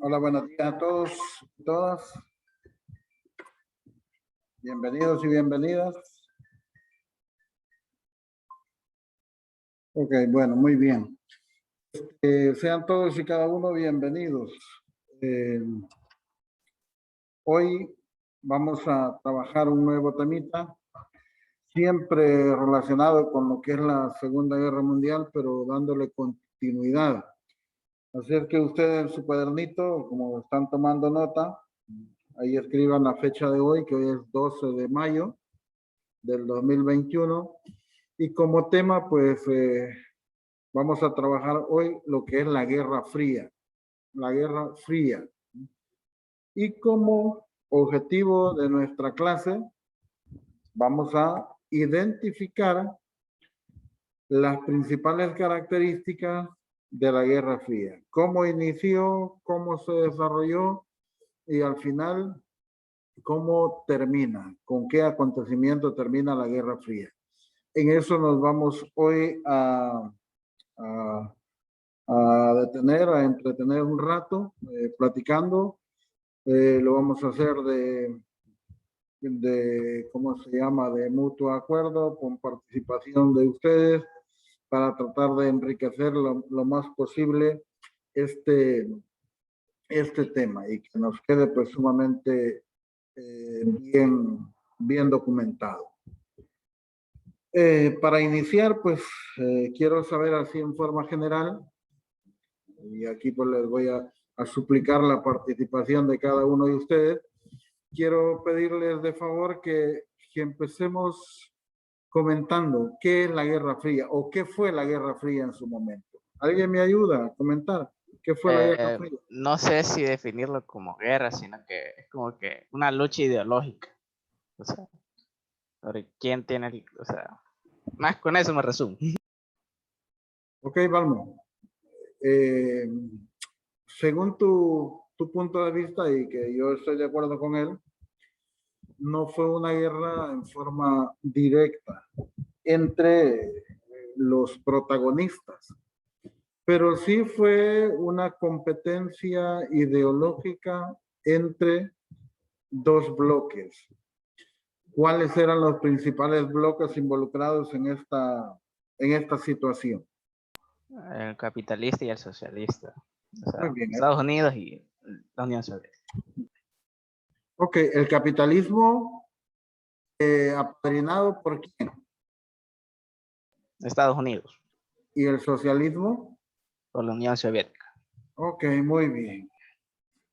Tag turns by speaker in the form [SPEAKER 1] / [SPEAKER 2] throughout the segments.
[SPEAKER 1] Hola, buenos días a todos y todas. Bienvenidos y bienvenidas. Ok, bueno, muy bien. Sean todos y cada uno bienvenidos. Hoy vamos a trabajar un nuevo temita, siempre relacionado con lo que es la Segunda Guerra Mundial, pero dándole continuidad. Así es que ustedes en su cuadernito, como están tomando nota, ahí escriban la fecha de hoy, que hoy es 12 de mayo del 2021. Y como tema, pues vamos a trabajar hoy lo que es la Guerra Fría. La Guerra Fría. Y como objetivo de nuestra clase, vamos a identificar las principales características de la Guerra Fría. Cómo inició, cómo se desarrolló y al final, cómo termina, con qué acontecimiento termina la Guerra Fría. En eso nos vamos hoy a, a detener, a entretener un rato, platicando. Lo vamos a hacer ¿cómo se llama?, de mutuo acuerdo, con participación de ustedes, para tratar de enriquecer lo más posible este, este tema y que nos quede pues sumamente bien documentado. Para iniciar, pues quiero saber así en forma general, y aquí pues les voy a suplicar la participación de cada uno de ustedes. Quiero pedirles de favor que empecemos comentando qué es la Guerra Fría o qué fue la Guerra Fría en su momento. ¿Alguien me ayuda a comentar qué fue la Guerra Fría?
[SPEAKER 2] No sé si definirlo como guerra, sino que es como que una lucha ideológica. O sea, sobre quién tiene, o sea, más con eso me resumo.
[SPEAKER 1] Ok, Balmo. Según tu punto de vista, y que yo estoy de acuerdo con él, no fue una guerra en forma directa entre los protagonistas, pero sí fue una competencia ideológica entre dos bloques. ¿Cuáles eran los principales bloques involucrados en esta situación?
[SPEAKER 2] El capitalista y el socialista. O
[SPEAKER 1] Muy
[SPEAKER 2] sea,
[SPEAKER 1] bien.
[SPEAKER 2] Estados Unidos y la Unión Soviética.
[SPEAKER 1] Ok, el capitalismo apadrinado por quién,
[SPEAKER 2] Estados Unidos
[SPEAKER 1] y el socialismo.
[SPEAKER 2] por la Unión Soviética.
[SPEAKER 1] Ok, muy bien.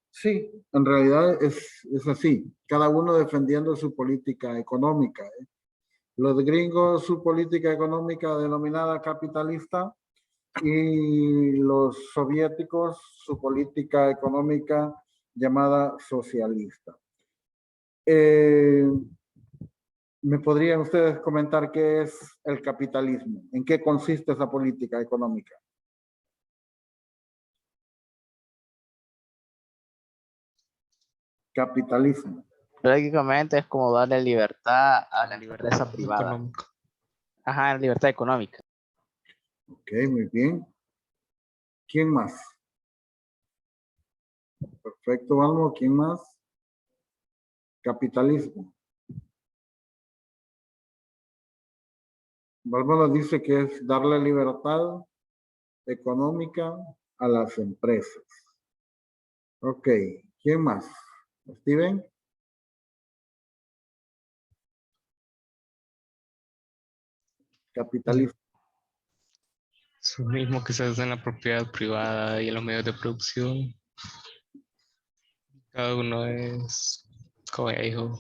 [SPEAKER 1] Sí, en realidad es así, cada uno defendiendo su política económica. Los gringos su política económica denominada capitalista y los soviéticos su política económica llamada socialista. ¿Me podrían ustedes comentar qué es el capitalismo? ¿En qué consiste esa política económica? Capitalismo.
[SPEAKER 2] Prácticamente es como darle libertad a la libertad privada.
[SPEAKER 3] Económico.
[SPEAKER 2] Ajá, libertad económica.
[SPEAKER 1] Ok, muy bien. ¿Quién más? Perfecto, vamos. ¿Quién más? Capitalismo. Bárbara dice que es darle libertad económica a las empresas. Ok, ¿quién más? Steven. Capitalismo.
[SPEAKER 3] Eso mismo que se hace en la propiedad privada y en los medios de producción. Cada uno es, como ya dijo,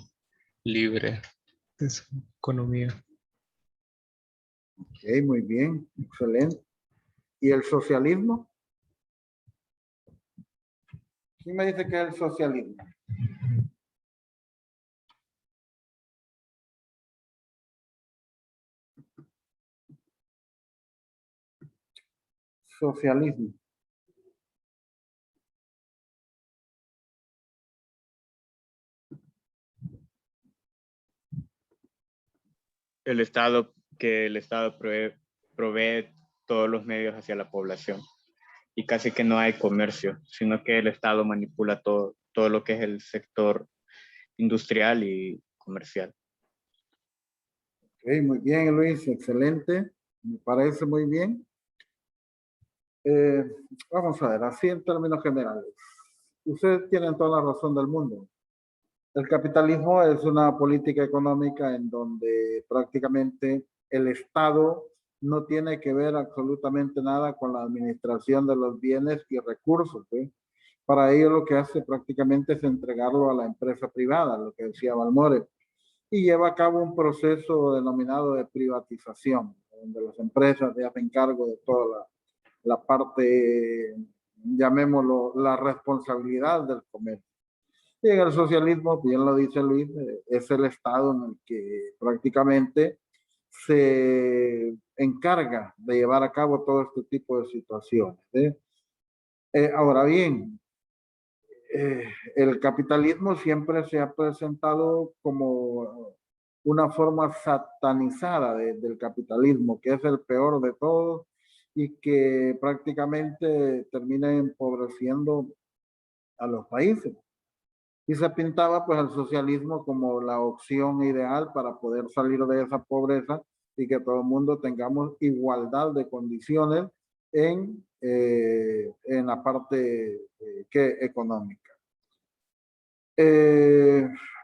[SPEAKER 3] libre de su economía.
[SPEAKER 1] Ok, muy bien, excelente. ¿Y el socialismo? ¿Quién me dice que es el socialismo? Socialismo.
[SPEAKER 4] El Estado provee todos los medios hacia la población y casi que no hay comercio, sino que el Estado manipula todo lo que es el sector industrial y comercial.
[SPEAKER 1] Ok, muy bien, Luis, excelente. Me parece muy bien. Vamos a ver, así en términos generales. Ustedes tienen toda la razón del mundo. El capitalismo es una política económica en donde prácticamente el Estado no tiene que ver absolutamente nada con la administración de los bienes y recursos, ¿sí? Para ello lo que hace prácticamente es entregarlo a la empresa privada, lo que decía Balmore, y lleva a cabo un proceso denominado de privatización, donde las empresas se hacen cargo de toda la parte, llamémoslo, la responsabilidad del comercio. Y en el socialismo, bien lo dice Luis, es el Estado en el que prácticamente se encarga de llevar a cabo todo este tipo de situaciones, ¿eh? Ahora bien, el capitalismo siempre se ha presentado como una forma satanizada del capitalismo, que es el peor de todos y que prácticamente termina empobreciendo a los países. Y se pintaba pues el socialismo como la opción ideal para poder salir de esa pobreza y que todo el mundo tengamos igualdad de condiciones en la parte económica.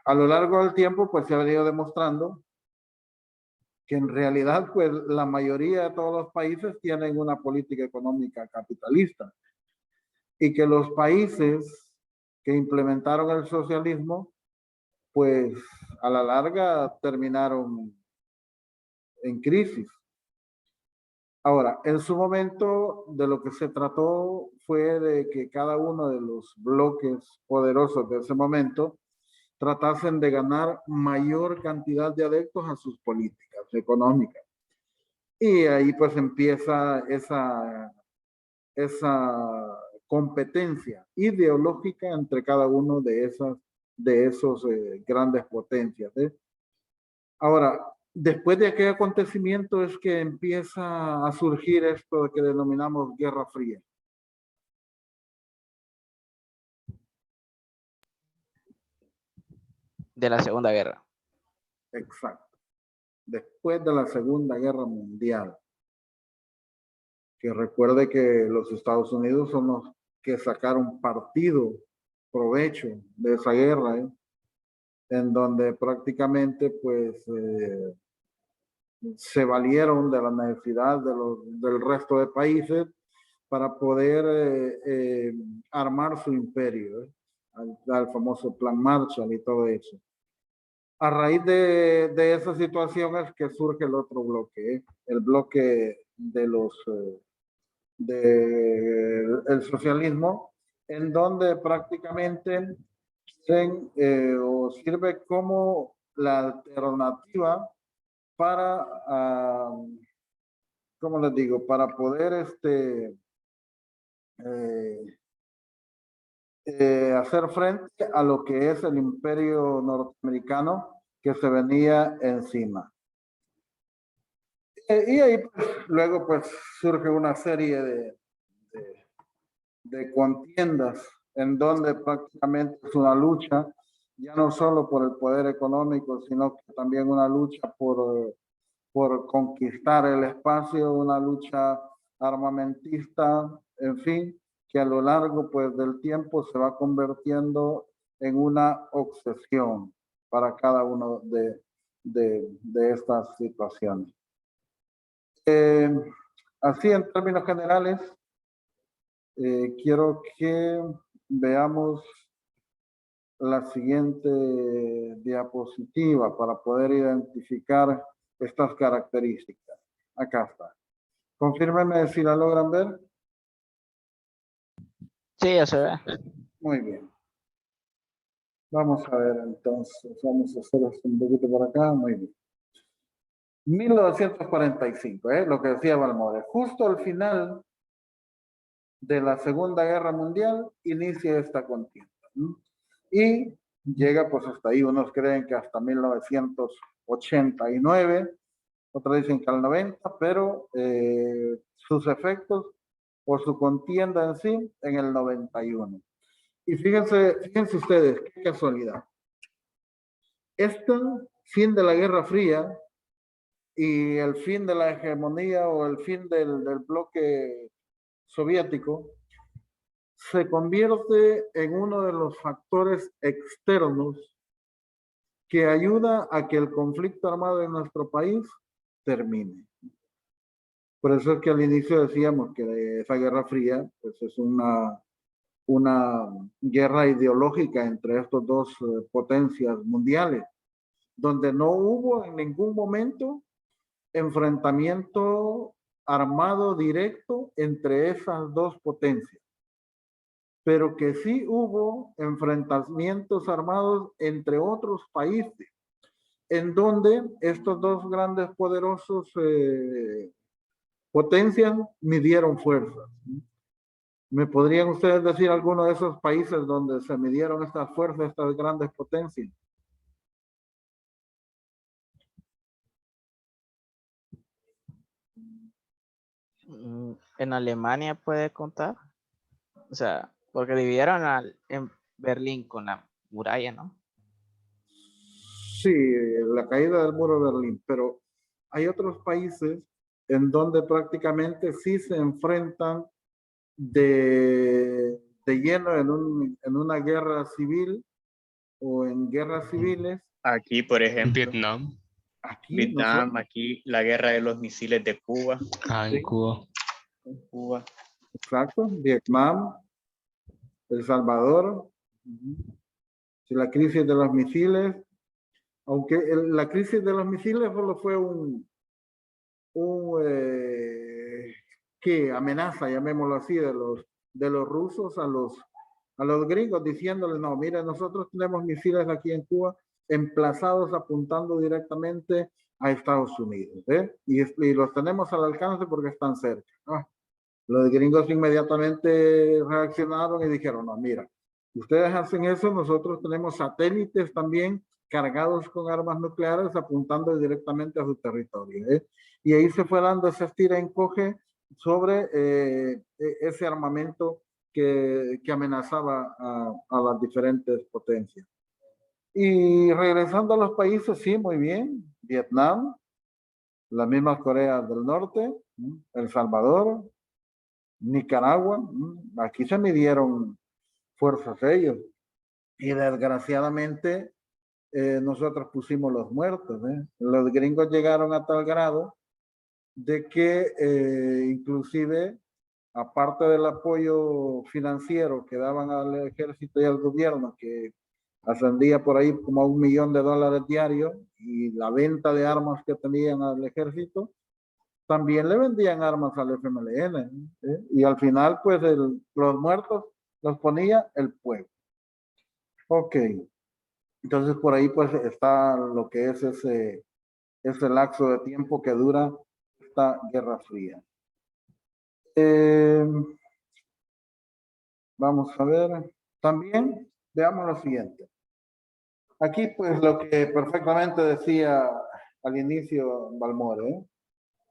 [SPEAKER 1] A lo largo del tiempo pues se ha venido demostrando que en realidad pues la mayoría de todos los países tienen una política económica capitalista y que los países que implementaron el socialismo pues a la larga terminaron en crisis. Ahora, en su momento de lo que se trató fue de que cada uno de los bloques poderosos de ese momento tratasen de ganar mayor cantidad de adeptos a sus políticas económicas. Y ahí pues empieza esa competencia ideológica entre cada uno de esos grandes potencias, ¿eh? Ahora, después de aquel acontecimiento es que empieza a surgir esto que denominamos Guerra Fría.
[SPEAKER 2] De la Segunda Guerra.
[SPEAKER 1] Exacto. Después de la Segunda Guerra Mundial. Que recuerde que los Estados Unidos son los que sacaron partido, provecho de esa guerra, ¿eh? En donde prácticamente pues se valieron de la necesidad del resto de países para poder armar su imperio, ¿eh? Al famoso Plan Marshall y todo eso. A raíz de esa situación es que surge el otro bloque, ¿eh? El bloque de el socialismo, en donde prácticamente sirve como la alternativa para, ¿cómo les digo? Para poder hacer frente a lo que es el imperio norteamericano que se venía encima. Y ahí pues, luego pues surge una serie de contiendas en donde prácticamente es una lucha, ya no solo por el poder económico, sino que también una lucha por conquistar el espacio, una lucha armamentista, en fin, que a lo largo pues, del tiempo se va convirtiendo en una obsesión para cada uno de estas situaciones. Así en términos generales, quiero que veamos la siguiente diapositiva para poder identificar estas características. Acá está. Confírmenme si la logran ver.
[SPEAKER 2] Sí, ya se ve.
[SPEAKER 1] Muy bien. Vamos a ver entonces. Vamos a hacer esto un poquito por acá. Muy bien. 1945, lo que decía Balmore. Justo al final de la Segunda Guerra Mundial inicia esta contienda. Y llega pues hasta ahí. Unos creen que hasta 1989. Otros dicen que al 90, pero sus efectos o su contienda en sí en el 91. Y fíjense ustedes, qué casualidad. Este fin de la Guerra Fría y el fin de la hegemonía o el fin del bloque soviético se convierte en uno de los factores externos que ayuda a que el conflicto armado en nuestro país termine. Por eso es que al inicio decíamos que esa Guerra Fría pues es una guerra ideológica entre estos dos potencias mundiales, donde no hubo en ningún momento enfrentamiento armado directo entre esas dos potencias, pero que sí hubo enfrentamientos armados entre otros países, en donde estos dos grandes poderosos potencias midieron fuerzas. ¿Me podrían ustedes decir alguno de esos países donde se midieron estas fuerzas, estas grandes potencias?
[SPEAKER 2] En Alemania puede contar. O sea, porque dividieron en Berlín con la muralla, ¿no?
[SPEAKER 1] Sí, la caída del muro de Berlín, pero hay otros países en donde prácticamente sí se enfrentan de lleno en una guerra civil o en guerras civiles.
[SPEAKER 4] Aquí, por ejemplo,
[SPEAKER 3] Vietnam.
[SPEAKER 1] Aquí,
[SPEAKER 4] Vietnam,
[SPEAKER 1] nosotros,
[SPEAKER 4] aquí la guerra de los misiles de Cuba.
[SPEAKER 3] Ah, en
[SPEAKER 1] Sí.
[SPEAKER 3] Cuba.
[SPEAKER 4] Cuba.
[SPEAKER 1] exacto, Vietnam, El Salvador, la crisis de los misiles, aunque la crisis de los misiles solo fue ¿qué? Amenaza, llamémoslo así, de los rusos a los gringos, diciéndoles, no, mira, nosotros tenemos misiles aquí en Cuba emplazados apuntando directamente a Estados Unidos, y los tenemos al alcance porque están cerca. Los gringos inmediatamente reaccionaron y dijeron, no, mira, ustedes hacen eso, nosotros tenemos satélites también cargados con armas nucleares apuntando directamente a su territorio. Y ahí se fue dando ese estira y encoge sobre ese armamento que amenazaba a las diferentes potencias. Y regresando a los países, sí, muy bien. Vietnam, la misma Corea del Norte, El Salvador, Nicaragua, aquí se midieron fuerzas ellos. Y desgraciadamente nosotros pusimos los muertos. Los gringos llegaron a tal grado de que inclusive, aparte del apoyo financiero que daban al ejército y al gobierno, que ascendía por ahí como a $1 millón diarios, y la venta de armas que tenían al ejército, también le vendían armas al FMLN. Y al final, pues los muertos los ponía el pueblo. Ok. Entonces por ahí pues está lo que es ese lapso de tiempo que dura esta Guerra Fría. Vamos a ver. También veamos lo siguiente. Aquí pues lo que perfectamente decía al inicio Balmore,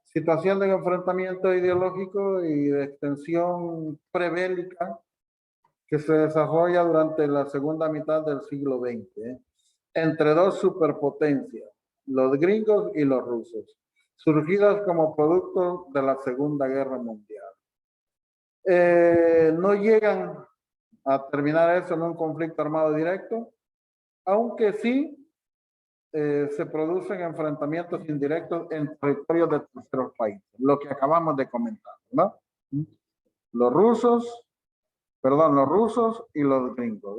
[SPEAKER 1] situación de enfrentamiento ideológico y de extensión prebélica que se desarrolla durante la segunda mitad del siglo XX, entre dos superpotencias, los gringos y los rusos, surgidas como producto de la Segunda Guerra Mundial. No llegan a terminar eso en un conflicto armado directo, aunque sí se producen enfrentamientos indirectos en territorios de terceros países, lo que acabamos de comentar, ¿no? Los rusos y los gringos,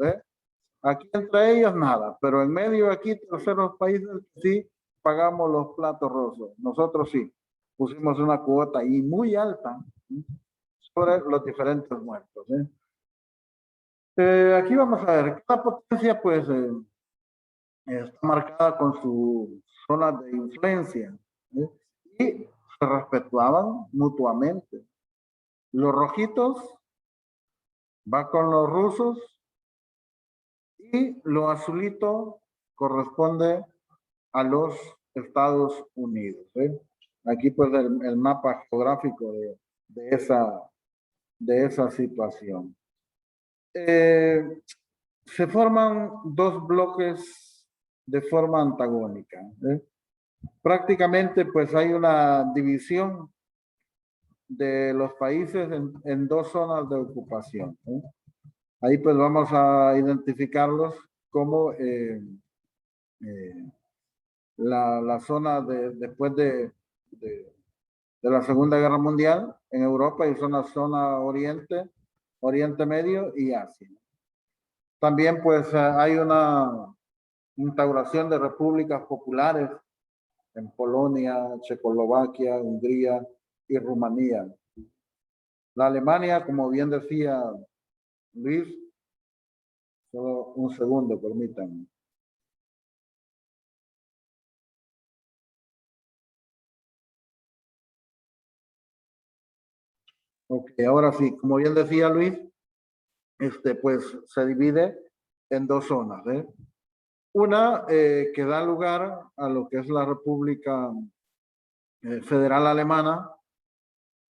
[SPEAKER 1] Aquí entre ellos nada, pero en medio aquí terceros países sí pagamos los platos rosos. Nosotros sí pusimos una cuota ahí muy alta sobre los diferentes muertos. Aquí vamos a ver, cada potencia pues está marcada con su zona de influencia, y se respetuaban mutuamente. Los rojitos va con los rusos y lo azulito corresponde a los Estados Unidos. Aquí pues el mapa geográfico de de esa situación. Se forman dos bloques de forma antagónica. Prácticamente pues hay una división de los países en dos zonas de ocupación. Ahí pues vamos a identificarlos como la zona después de la Segunda Guerra Mundial en Europa, y son la zona Oriente, Oriente Medio y Asia. También pues hay una instauración de repúblicas populares en Polonia, Checoslovaquia, Hungría y Rumanía. La Alemania, como bien decía Luis, solo un segundo, permítanme. Ok, ahora sí, como bien decía Luis, pues se divide en dos zonas. Una que da lugar a lo que es la República Federal Alemana,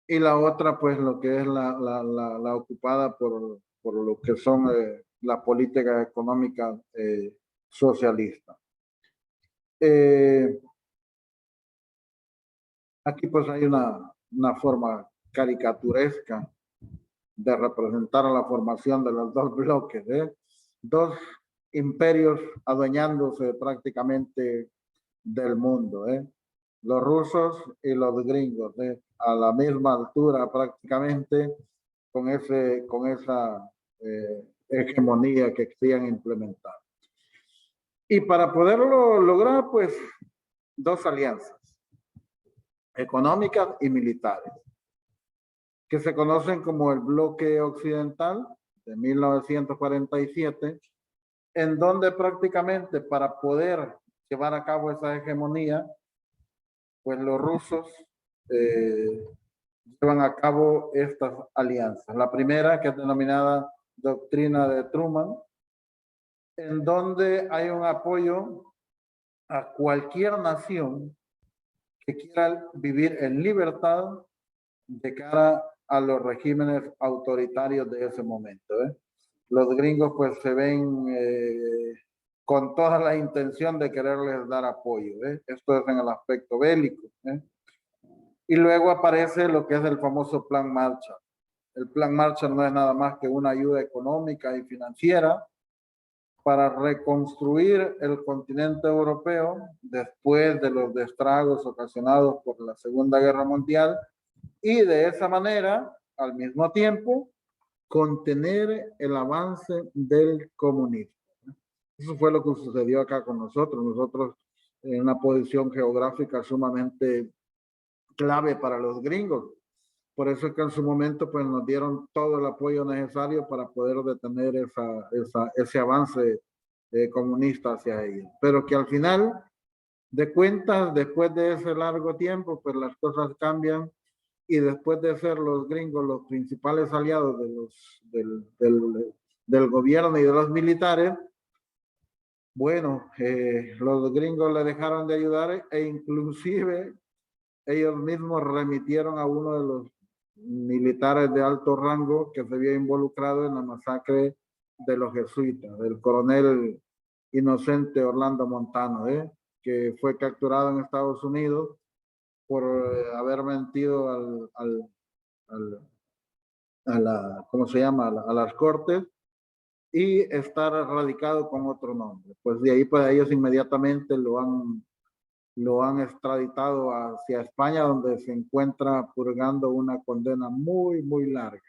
[SPEAKER 1] y la otra pues lo que es la ocupada por lo que son la política económica socialista. Aquí pues hay una forma caricaturesca de representar la formación de los dos bloques, dos imperios adueñándose prácticamente del mundo, los rusos y los gringos, a la misma altura prácticamente, con esa hegemonía que querían implementar. Y para poderlo lograr, pues, dos alianzas, económicas y militares, que se conocen como el Bloque Occidental de 1947, en donde prácticamente para poder llevar a cabo esa hegemonía, pues los rusos llevan a cabo estas alianzas. La primera, que es denominada Doctrina de Truman, en donde hay un apoyo a cualquier nación que quiera vivir en libertad de cara a los regímenes autoritarios de ese momento. Los gringos pues se ven con toda la intención de quererles dar apoyo. Esto es en el aspecto bélico. Y luego aparece lo que es el famoso Plan Marshall. El Plan Marshall no es nada más que una ayuda económica y financiera para reconstruir el continente europeo después de los estragos ocasionados por la Segunda Guerra Mundial, y de esa manera, al mismo tiempo, contener el avance del comunismo. Eso fue lo que sucedió acá con nosotros. Nosotros en una posición geográfica sumamente clave para los gringos. Por eso es que en su momento pues nos dieron todo el apoyo necesario para poder detener ese avance comunista hacia ellos. Pero que al final de cuentas, después de ese largo tiempo, pues las cosas cambian, y después de ser los gringos los principales aliados del gobierno y de los militares, bueno, los gringos le dejaron de ayudar, e inclusive ellos mismos remitieron a uno de los militares de alto rango que se había involucrado en la masacre de los jesuitas, del coronel Inocente Orlando Montano, que fue capturado en Estados Unidos por haber mentido ¿cómo se llama? A las cortes, y estar radicado con otro nombre. Pues de ahí pues ellos inmediatamente lo han extraditado hacia España, donde se encuentra purgando una condena muy, muy larga.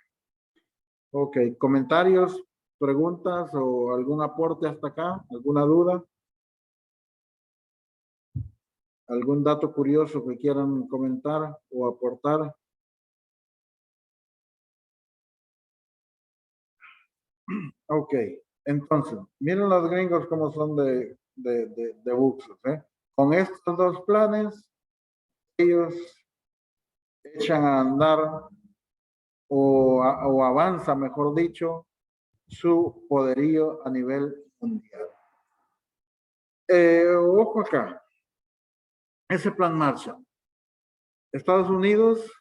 [SPEAKER 1] Ok, comentarios, preguntas o algún aporte hasta acá, alguna duda, algún dato curioso que quieran comentar o aportar. Ok, entonces, miren los gringos cómo son de buxos, Con estos dos planes, ellos echan a andar o avanza, mejor dicho, su poderío a nivel mundial. Ojo acá, ese plan Marshall. Estados Unidos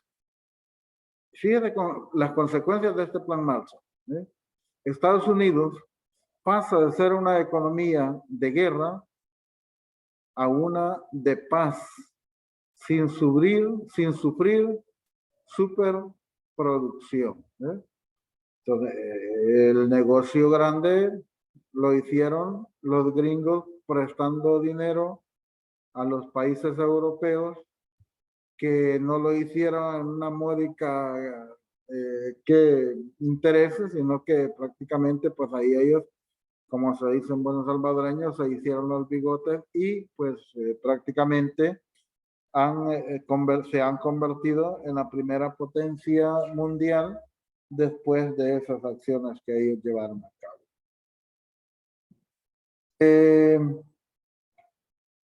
[SPEAKER 1] fíjate con las consecuencias de este plan Marshall. Estados Unidos pasa de ser una economía de guerra a una de paz, sin sufrir superproducción. Entonces, el negocio grande lo hicieron los gringos prestando dinero a los países europeos que no lo hicieron en una módica que intereses, sino que prácticamente pues ahí ellos, como se dice en buenos salvadoreños, se hicieron los bigotes y pues prácticamente se han convertido en la primera potencia mundial después de esas acciones que ellos llevaron a cabo.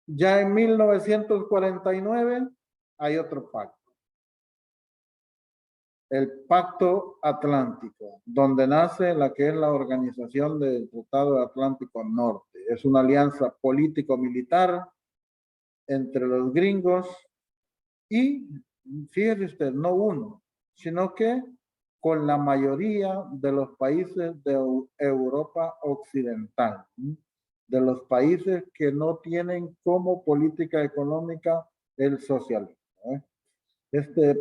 [SPEAKER 1] Ya en 1949 hay otro pacto. El Pacto Atlántico, donde nace la que es la Organización del Tratado Atlántico Norte. Es una alianza político-militar entre los gringos y, fíjese usted, no uno, sino que con la mayoría de los países de Europa Occidental, de los países que no tienen como política económica el socialismo.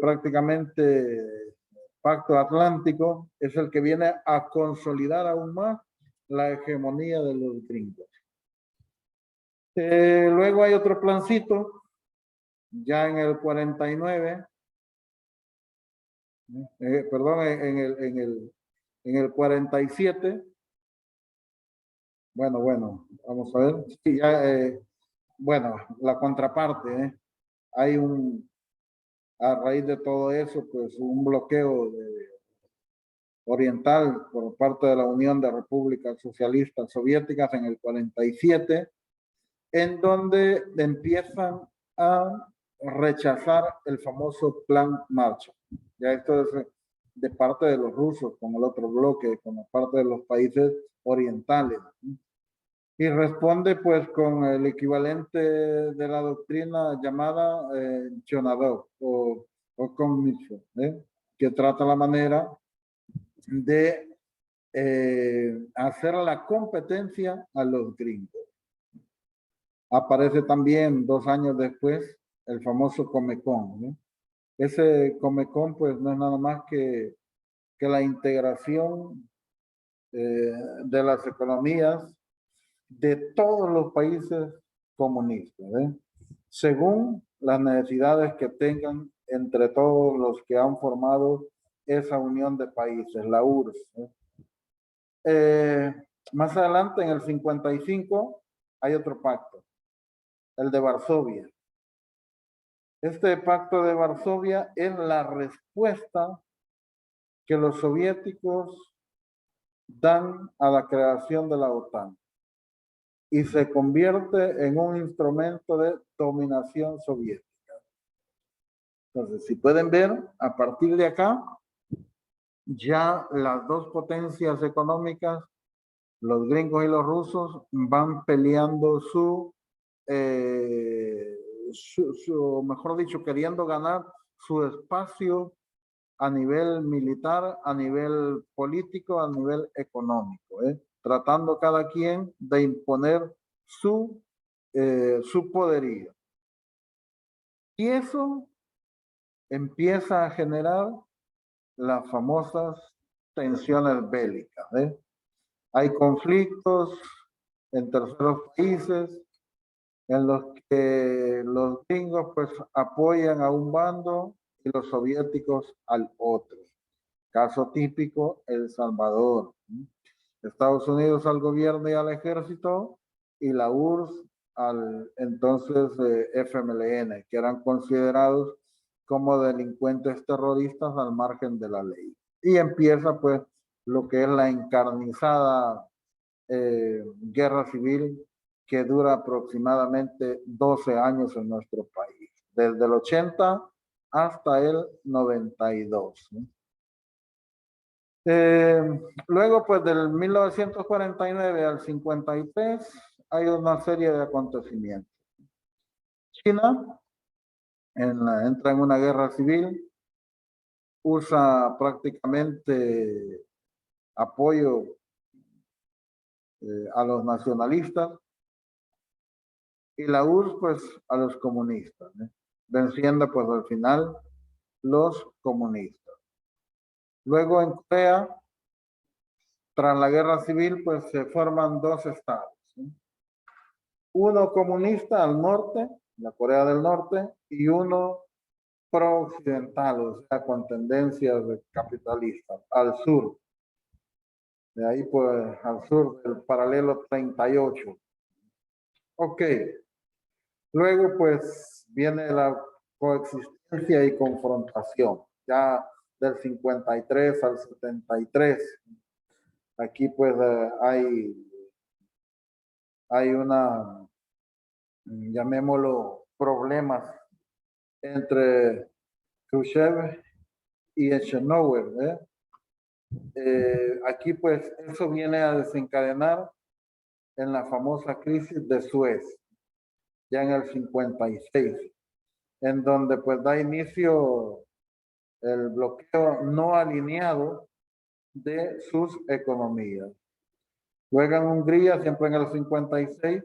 [SPEAKER 1] Prácticamente Pacto Atlántico es el que viene a consolidar aún más la hegemonía de los gringos. Luego hay otro plancito, ya en el 49, perdón, en el 47. Bueno, vamos a ver. Sí, ya, bueno, la contraparte, hay a raíz de todo eso, pues un bloqueo oriental por parte de la Unión de Repúblicas Socialistas Soviéticas en el 47, en donde empiezan a rechazar el famoso Plan Marshall. Ya esto es de parte de los rusos, con el otro bloque, con la parte de los países orientales. Y responde pues con el equivalente de la doctrina llamada Chonadov o Commission, que trata la manera de hacer la competencia a los gringos. Aparece también 2 años después el famoso Comecon. Ese Comecon pues no es nada más que la integración de las economías de todos los países comunistas, según las necesidades que tengan entre todos los que han formado esa unión de países, la URSS. Más adelante, en el 55, hay otro pacto, el de Varsovia. Este pacto de Varsovia es la respuesta que los soviéticos dan a la creación de la OTAN y se convierte en un instrumento de dominación soviética. Entonces, si pueden ver, a partir de acá, ya las dos potencias económicas, los gringos y los rusos, van peleando mejor dicho, queriendo ganar su espacio a nivel militar, a nivel político, a nivel económico, tratando cada quien de imponer su poderío. Y eso empieza a generar las famosas tensiones bélicas. Hay conflictos en terceros países en los que los gringos pues apoyan a un bando y los soviéticos al otro. Caso típico, El Salvador. Estados Unidos al gobierno y al ejército y la URSS al entonces FMLN, que eran considerados como delincuentes terroristas al margen de la ley. Y empieza pues lo que es la encarnizada guerra civil que dura aproximadamente 12 años en nuestro país, desde el 80 hasta el 92. Luego, pues del 1949 al 53, hay una serie de acontecimientos. China entra en una guerra civil usa prácticamente apoyo a los nacionalistas y la URSS pues a los comunistas, venciendo pues al final los comunistas. Luego en Corea, tras la guerra civil, pues se forman dos estados. Uno comunista al norte, la Corea del Norte, y uno pro-occidental, o sea, con tendencias capitalistas, al sur. De ahí, pues, al sur del paralelo 38. Ok. Luego, pues, viene la coexistencia y confrontación, ya del 53 al 73. Aquí, pues, hay una, llamémoslo, problemas entre Khrushchev y Eisenhower. Aquí, pues, eso viene a desencadenar en la famosa crisis de Suez, ya en el 56, en donde pues da inicio el bloqueo no alineado de sus economías. Luego en Hungría, siempre en el 56,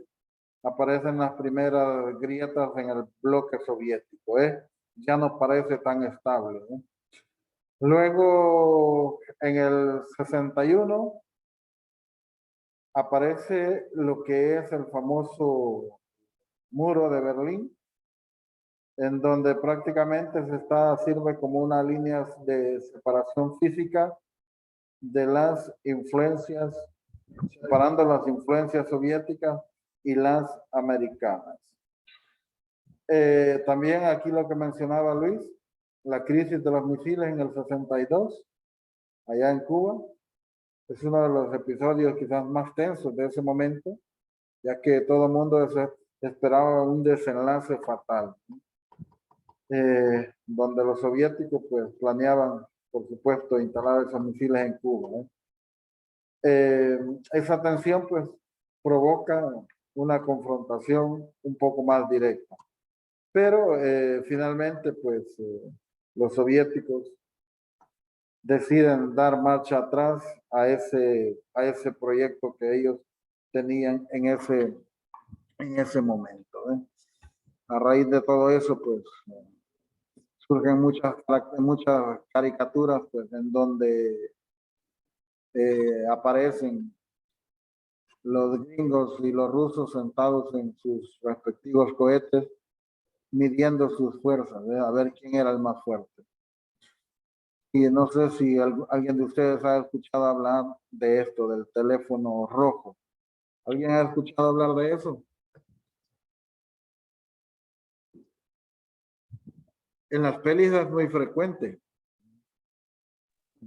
[SPEAKER 1] aparecen las primeras grietas en el bloque soviético. Ya no parece tan estable. Luego, en el 61, aparece lo que es el famoso muro de Berlín, en donde prácticamente sirve como una línea de separación física de las influencias, separando las influencias soviéticas y las americanas. También aquí lo que mencionaba Luis, la crisis de los misiles en el 62, allá en Cuba, es uno de los episodios quizás más tensos de ese momento, ya que todo el mundo esperaba un desenlace fatal, donde los soviéticos pues planeaban, por supuesto, instalar esos misiles en Cuba. Esa tensión pues provoca una confrontación un poco más directa, pero finalmente pues los soviéticos deciden dar marcha atrás a ese proyecto que ellos tenían en ese momento. A raíz de todo eso, pues surgen muchas caricaturas pues, en donde aparecen los gringos y los rusos sentados en sus respectivos cohetes, midiendo sus fuerzas, a ver quién era el más fuerte. Y no sé si alguien de ustedes ha escuchado hablar de esto, del teléfono rojo. ¿Alguien ha escuchado hablar de eso? En las pelis es muy frecuente.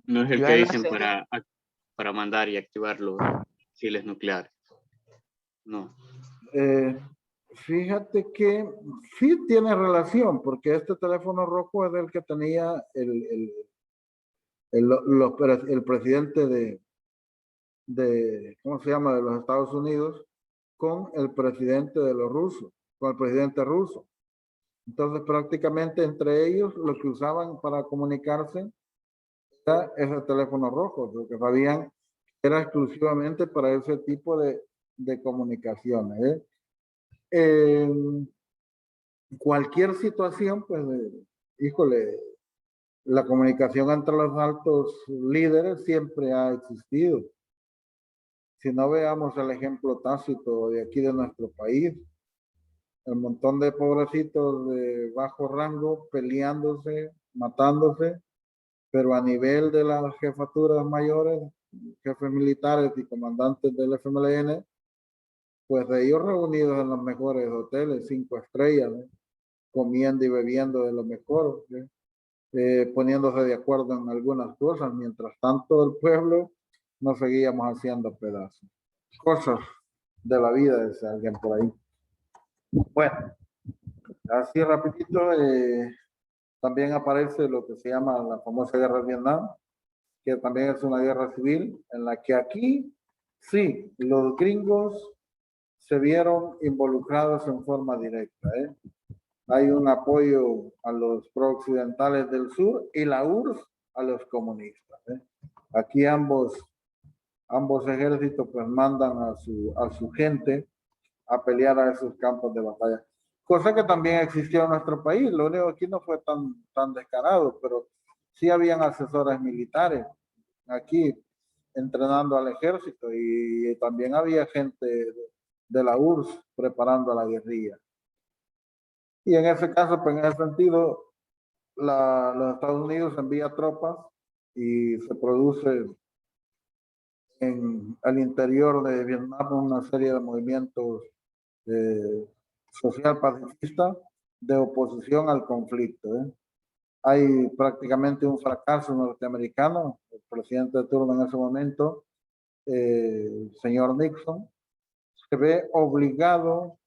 [SPEAKER 4] No es el
[SPEAKER 2] Yo
[SPEAKER 4] que
[SPEAKER 2] en la
[SPEAKER 4] dicen
[SPEAKER 2] serie,
[SPEAKER 4] para mandar y activar los misiles nucleares. No.
[SPEAKER 1] Fíjate que sí tiene relación, porque este teléfono rojo es el que tenía el presidente ¿cómo se llama?, de los Estados Unidos con el presidente de los rusos, con el presidente ruso. Entonces prácticamente entre ellos lo que usaban para comunicarse era ese teléfono rojo, lo que sabían era exclusivamente para ese tipo de comunicaciones. Cualquier situación, pues, híjole, la comunicación entre los altos líderes siempre ha existido. Si no, veamos el ejemplo tácito de aquí de nuestro país, el montón de pobrecitos de bajo rango peleándose, matándose, pero a nivel de las jefaturas mayores, jefes militares y comandantes del FMLN, pues de ellos reunidos en los mejores hoteles, 5 estrellas, comiendo y bebiendo de lo mejor, poniéndose de acuerdo en algunas cosas, mientras tanto el pueblo nos seguíamos haciendo pedazos. Cosas de la vida, dice alguien por ahí. Bueno, así rapidito, también aparece lo que se llama la famosa guerra de Vietnam, que también es una guerra civil, en la que aquí, sí, los gringos se vieron involucrados en forma directa. Hay un apoyo a los pro-occidentales del sur y la URSS a los comunistas. Aquí ambos ejércitos pues mandan a su gente a pelear a esos campos de batalla. Cosa que también existió en nuestro país. Lo único aquí no fue tan descarado, pero sí habían asesores militares aquí entrenando al ejército y también había gente de la URSS preparando a la guerrilla. Y en ese caso, pues en ese sentido, los Estados Unidos envía tropas y se produce en el interior de Vietnam una serie de movimientos social pacifista de oposición al conflicto. Hay prácticamente un fracaso norteamericano. El presidente de turno en ese momento, señor Nixon, se ve obligado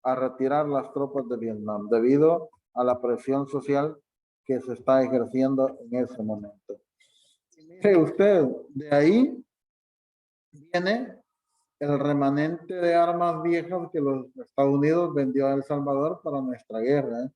[SPEAKER 1] a retirar las tropas de Vietnam debido a la presión social que se está ejerciendo en ese momento. Mire usted, de ahí viene el remanente de armas viejas que los Estados Unidos vendió a El Salvador para nuestra guerra.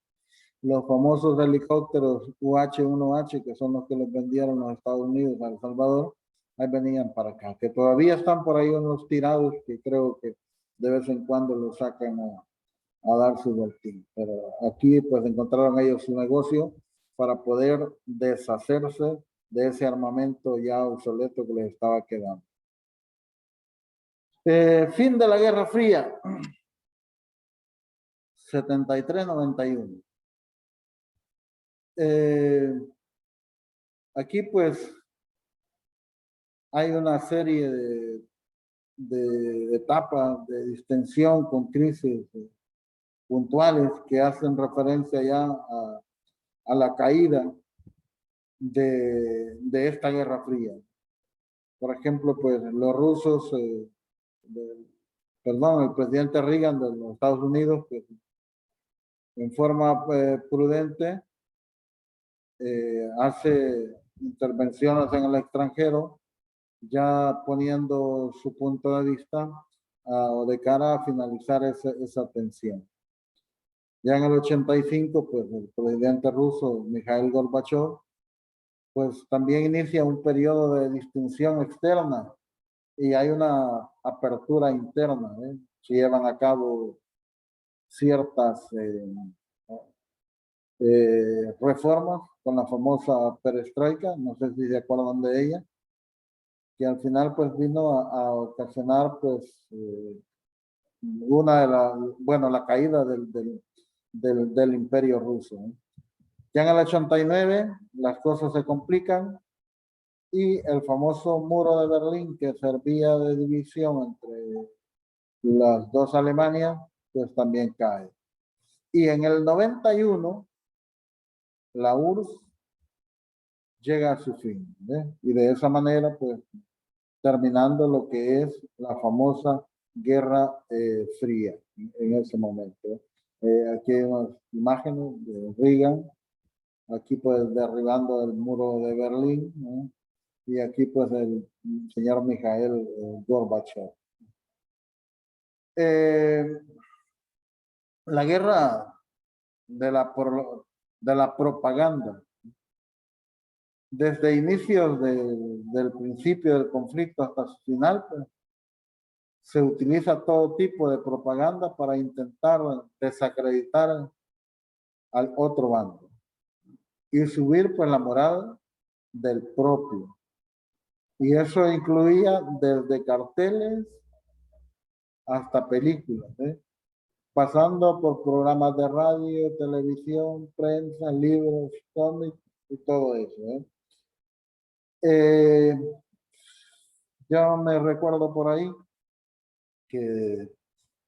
[SPEAKER 1] Los famosos helicópteros UH-1H, que son los que les vendieron los Estados Unidos a El Salvador, ahí venían para acá, que todavía están por ahí unos tirados que creo que de vez en cuando los sacan a dar su voltín. Pero aquí pues encontraron ellos su negocio para poder deshacerse de ese armamento ya obsoleto que les estaba quedando. Fin de la Guerra Fría, 73-91. Aquí pues hay una serie de etapas de distensión con crisis puntuales que hacen referencia ya a la caída de esta Guerra Fría. Por ejemplo, pues los rusos, el presidente Reagan de los Estados Unidos, pues, en forma prudente, hace intervenciones en el extranjero, ya poniendo su punto de vista o de cara a finalizar esa tensión. Ya en el 85, pues el presidente ruso, Mikhail Gorbachev, pues también inicia un periodo de distensión externa y hay una apertura interna. Se llevan a cabo ciertas reformas con la famosa perestroika, no sé si se acuerdan de ella, que al final pues vino a ocasionar pues la caída del imperio ruso. Ya en el 89 las cosas se complican y el famoso muro de Berlín, que servía de división entre las dos Alemanias, pues también cae. Y en el 91 la URSS llega a su fin, y de esa manera pues terminando lo que es la famosa Guerra Fría en ese momento. Aquí hay unas imágenes de Reagan, aquí pues derribando el muro de Berlín, ¿no? Y aquí pues el señor Mikhail Gorbachev. La guerra de la propaganda. Desde inicios del principio del conflicto hasta su final, pues, se utiliza todo tipo de propaganda para intentar desacreditar al otro bando y subir pues la moral del propio. Y eso incluía desde carteles hasta películas, pasando por programas de radio, televisión, prensa, libros, cómics y todo eso. Yo me recuerdo por ahí que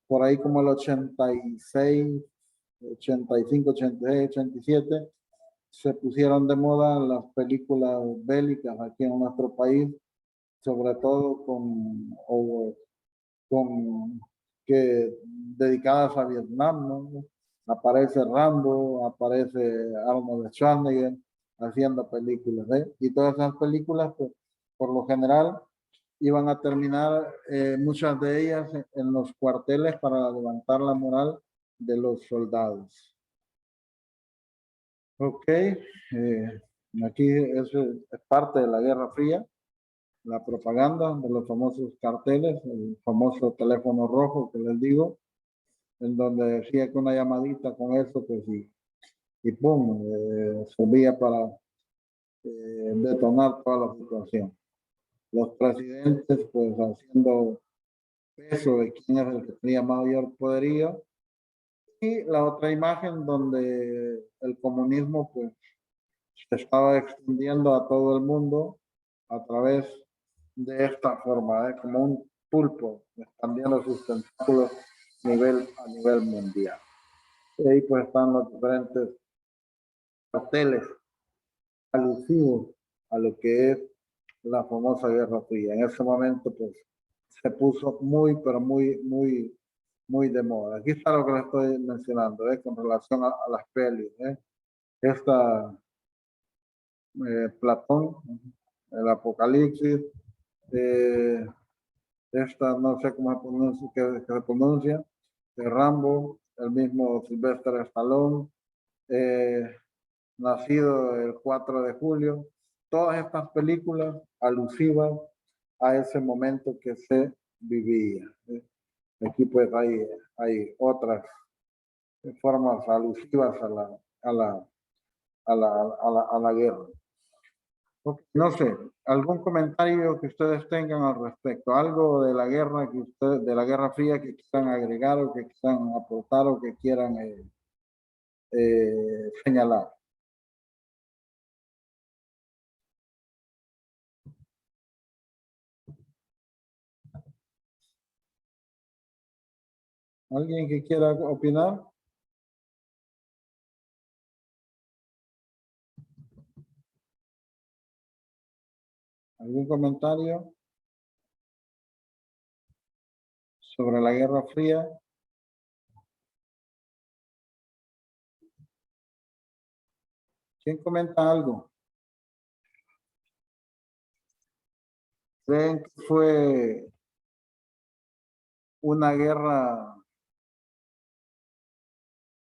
[SPEAKER 1] por ahí como el 86, 85, 86, 87, se pusieron de moda las películas bélicas aquí en nuestro país, sobre todo dedicadas a Vietnam, ¿no? Aparece Rambo, aparece Arnold Schwarzenegger haciendo películas, y todas esas películas, pues, por lo general, iban a terminar muchas de ellas en los cuarteles para levantar la moral de los soldados. Ok, Aquí es parte de la Guerra Fría, la propaganda de los famosos carteles, el famoso teléfono rojo que les digo, en donde decía que una llamadita con eso, pues y pum, servía para detonar toda la situación. Los presidentes, pues haciendo peso de quién es el que tenía mayor poderío. Y la otra imagen donde el comunismo, pues, se estaba extendiendo a todo el mundo a través de esta forma, como un pulpo, expandiendo sus tentáculos a nivel mundial. Y ahí pues están los diferentes carteles alusivos a lo que es la famosa Guerra Fría. En ese momento pues se puso muy, pero muy de moda. Aquí está lo que les estoy mencionando, con relación a las pelis. Esta Platón, el Apocalipsis, esta no sé cómo se pronuncia, que se pronuncia, de Rambo, el mismo Sylvester Stallone, nacido el 4 de julio, todas estas películas alusivas a ese momento que se vivía. Aquí pues hay otras formas alusivas a la guerra. No sé, algún comentario que ustedes tengan al respecto, algo de la guerra de la Guerra Fría que quieran agregar o que quieran aportar o que quieran señalar. ¿Alguien que quiera opinar? ¿Algún comentario sobre la Guerra Fría? ¿Quién comenta algo? ¿Creen que fue una guerra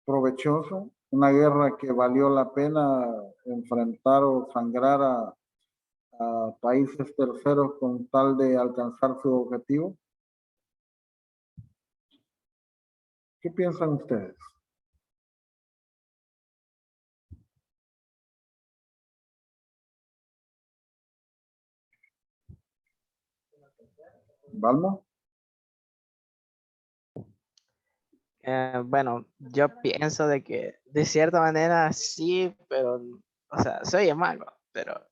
[SPEAKER 1] provechosa? ¿Una guerra que valió la pena enfrentar o sangrar a países terceros con tal de alcanzar su objetivo? ¿Qué piensan ustedes? ¿Balmo?
[SPEAKER 2] Bueno, yo pienso de que de cierta manera sí, pero, o sea, se oye malo, pero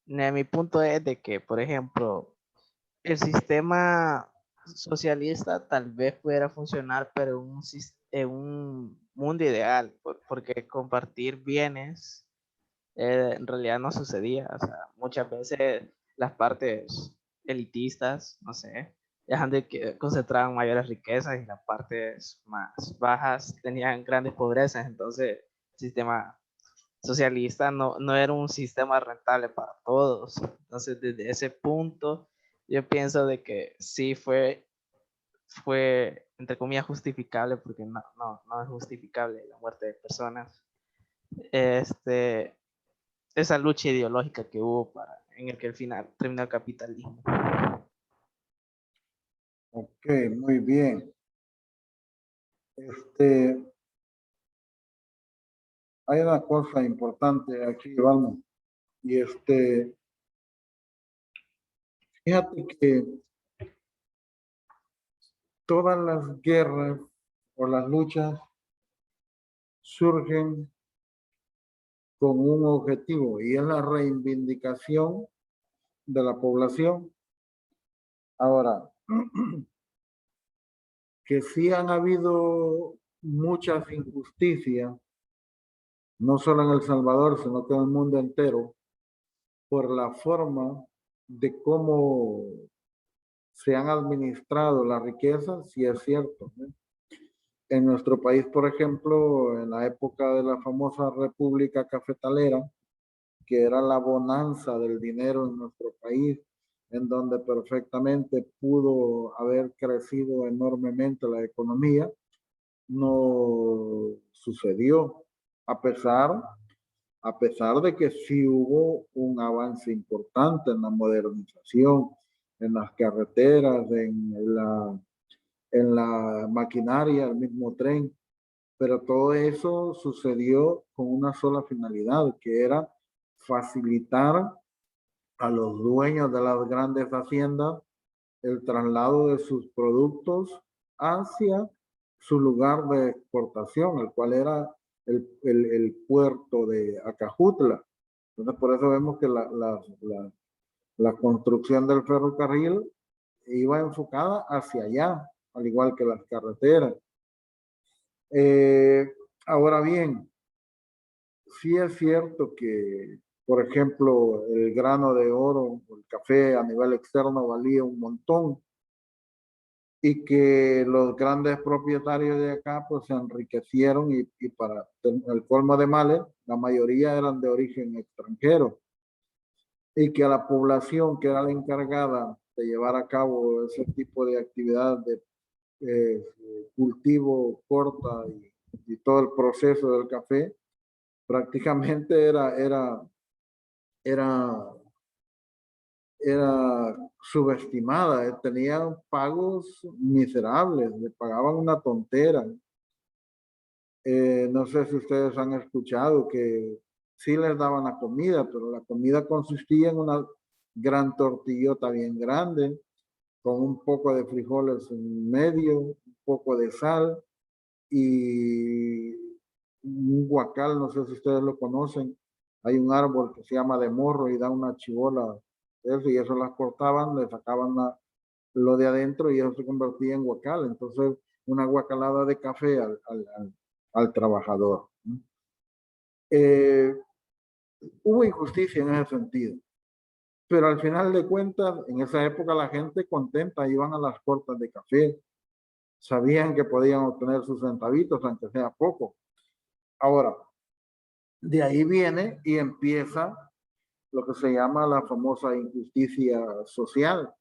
[SPEAKER 2] mi punto es de que, por ejemplo, el sistema socialista tal vez pudiera funcionar, pero en un mundo ideal, porque compartir bienes en realidad no sucedía. O sea, muchas veces las partes elitistas, no sé, dejan de que concentraban mayores riquezas y las partes más bajas tenían grandes pobrezas. Entonces, el sistema socialista no era un sistema rentable para todos. Entonces, desde ese punto, yo pienso de que sí fue entre comillas justificable, porque no es justificable la muerte de personas. Esa lucha ideológica que hubo en el que al final terminó el capitalismo.
[SPEAKER 1] Ok, muy bien. Hay una cosa importante aquí, vamos, y fíjate que todas las guerras o las luchas surgen con un objetivo y es la reivindicación de la población. Ahora, que sí han habido muchas injusticias, no solo en El Salvador, sino que en el mundo entero, por la forma de cómo se han administrado las riquezas, sí es cierto. En nuestro país, por ejemplo, en la época de la famosa República Cafetalera, que era la bonanza del dinero en nuestro país, en donde perfectamente pudo haber crecido enormemente la economía, no sucedió, a pesar a pesar de que sí hubo un avance importante en la modernización, en las carreteras, en la maquinaria, el mismo tren, pero todo eso sucedió con una sola finalidad, que era facilitar a los dueños de las grandes haciendas el traslado de sus productos hacia su lugar de exportación, el cual era el puerto de Acajutla. Entonces, por eso vemos que la construcción del ferrocarril iba enfocada hacia allá, al igual que las carreteras. Ahora bien, sí es cierto que, por ejemplo, el grano de oro, el café a nivel externo valía un montón y que los grandes propietarios de acá pues se enriquecieron y para el colmo de males, la mayoría eran de origen extranjero y que a la población que era la encargada de llevar a cabo ese tipo de actividad de cultivo corta y todo el proceso del café, prácticamente era subestimada, tenían pagos miserables, le pagaban una tontera. No sé si ustedes han escuchado que sí les daban la comida, pero la comida consistía en una gran tortillota bien grande, con un poco de frijoles en medio, un poco de sal y un guacal, no sé si ustedes lo conocen. Hay un árbol que se llama de morro y da una chibola eso, y eso las cortaban, le sacaban lo de adentro y eso se convertía en guacal. Entonces, una guacalada de café al trabajador. Hubo injusticia en ese sentido, pero al final de cuentas, en esa época la gente contenta iban a las cortas de café, sabían que podían obtener sus centavitos, aunque sea poco. Ahora, de ahí viene y empieza lo que se llama la famosa injusticia social,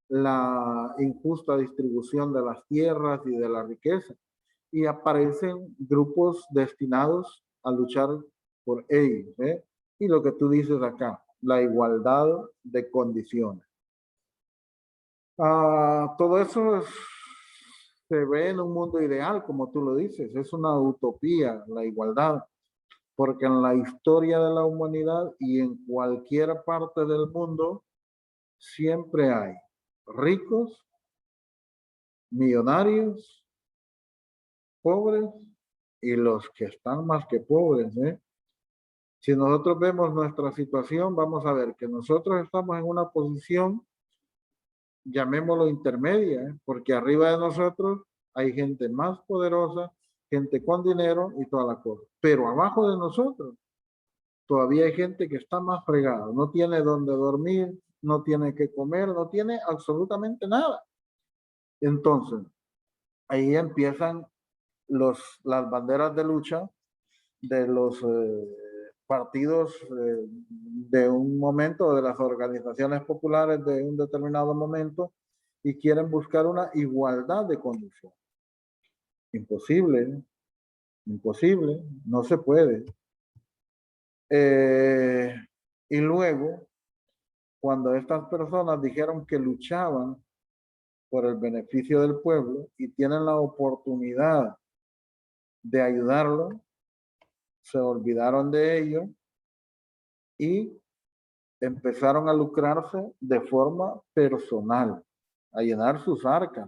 [SPEAKER 1] la injusta distribución de las tierras y de la riqueza. Y aparecen grupos destinados a luchar por ellos. Y lo que tú dices acá, la igualdad de condiciones. Todo eso se ve en un mundo ideal, como tú lo dices, es una utopía, la igualdad, porque en la historia de la humanidad y en cualquier parte del mundo siempre hay ricos, millonarios, pobres y los que están más que pobres. Si nosotros vemos nuestra situación, vamos a ver que nosotros estamos en una posición, llamémoslo intermedia, porque arriba de nosotros hay gente más poderosa, gente con dinero y toda la cosa. Pero abajo de nosotros todavía hay gente que está más fregada, no tiene dónde dormir, no tiene que comer, no tiene absolutamente nada. Entonces, ahí empiezan las banderas de lucha de los partidos de un momento, de las organizaciones populares de un determinado momento, y quieren buscar una igualdad de condiciones. Imposible, imposible, no se puede. Y luego, cuando estas personas dijeron que luchaban por el beneficio del pueblo y tienen la oportunidad de ayudarlo, se olvidaron de ello y empezaron a lucrarse de forma personal, a llenar sus arcas.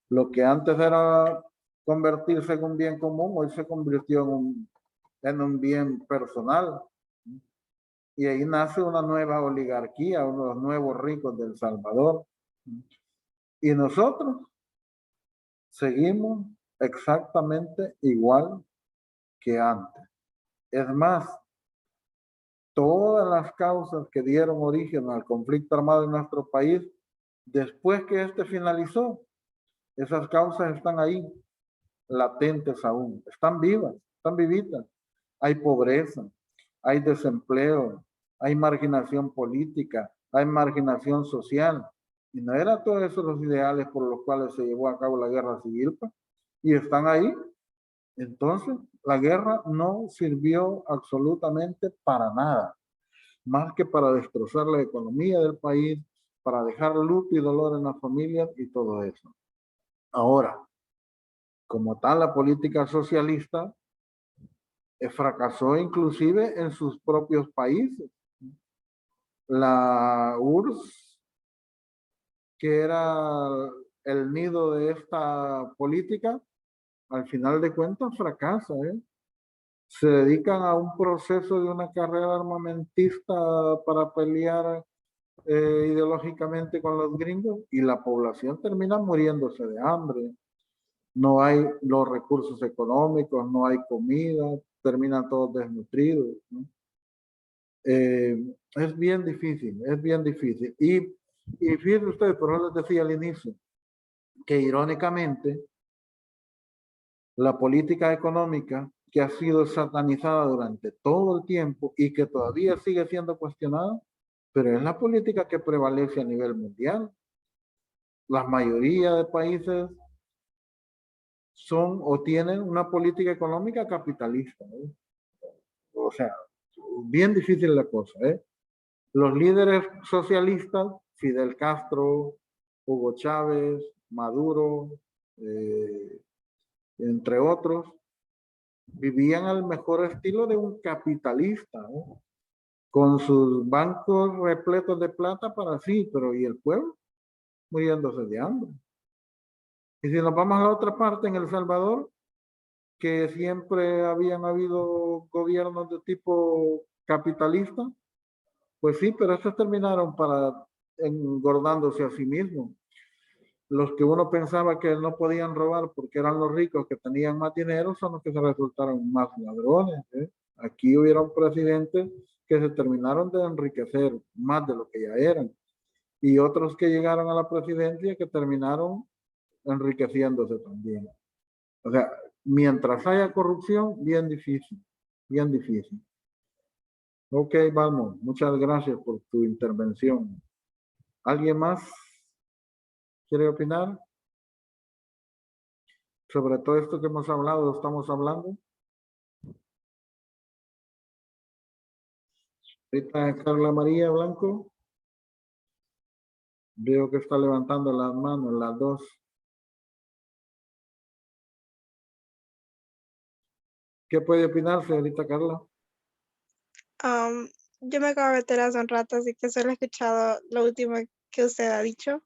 [SPEAKER 1] Lo que antes era convertirse en un bien común, hoy se convirtió en un bien personal. Y ahí nace una nueva oligarquía, unos nuevos ricos de El Salvador. Y nosotros seguimos exactamente igual que antes. Es más, todas las causas que dieron origen al conflicto armado en nuestro país, después que este finalizó, esas causas están ahí, latentes aún, están vivas, están vivitas. Hay pobreza, hay desempleo, hay marginación política, hay marginación social. Y no eran todos esos los ideales por los cuales se llevó a cabo la guerra civil, y están ahí. Entonces, la guerra no sirvió absolutamente para nada, más que para destrozar la economía del país, para dejar luto y dolor en las familias y todo eso. Ahora, como tal, la política socialista fracasó inclusive en sus propios países. La URSS, que era el nido de esta política, al final de cuentas fracasa, ¿eh? Se dedican a un proceso de una carrera armamentista para pelear ideológicamente con los gringos y la población termina muriéndose de hambre. No hay los recursos económicos, no hay comida, terminan todos desnutridos, ¿no? Es bien difícil, es bien difícil. Y fíjense ustedes, por eso les decía al inicio, que irónicamente la política económica que ha sido satanizada durante todo el tiempo y que todavía sigue siendo cuestionada, pero es la política que prevalece a nivel mundial. La mayoría de países son o tienen una política económica capitalista, ¿no? O sea, bien difícil la cosa, ¿eh? Los líderes socialistas, Fidel Castro, Hugo Chávez, Maduro, entre otros, vivían al mejor estilo de un capitalista, ¿no? Con sus bancos repletos de plata para sí, pero ¿y el pueblo? Muriéndose de hambre. Y si nos vamos a la otra parte, en El Salvador, que siempre habían habido gobiernos de tipo capitalista, pues sí, pero estos terminaron engordándose a sí mismos. Los que uno pensaba que no podían robar porque eran los ricos que tenían más dinero son los que se resultaron más ladrones, ¿eh? Aquí hubieron presidentes que se terminaron de enriquecer más de lo que ya eran y otros que llegaron a la presidencia que terminaron enriqueciéndose también. O sea, mientras haya corrupción, bien difícil, bien difícil. Ok, vamos, muchas gracias por tu intervención. ¿Alguien más quiere opinar sobre todo esto que hemos hablado, estamos hablando? Ahorita Carla María Blanco, veo que está levantando las manos, las dos. ¿Qué puede opinar, señorita Carla?
[SPEAKER 5] Yo me acabo de meter hace un rato, así que solo he escuchado lo último que usted ha dicho,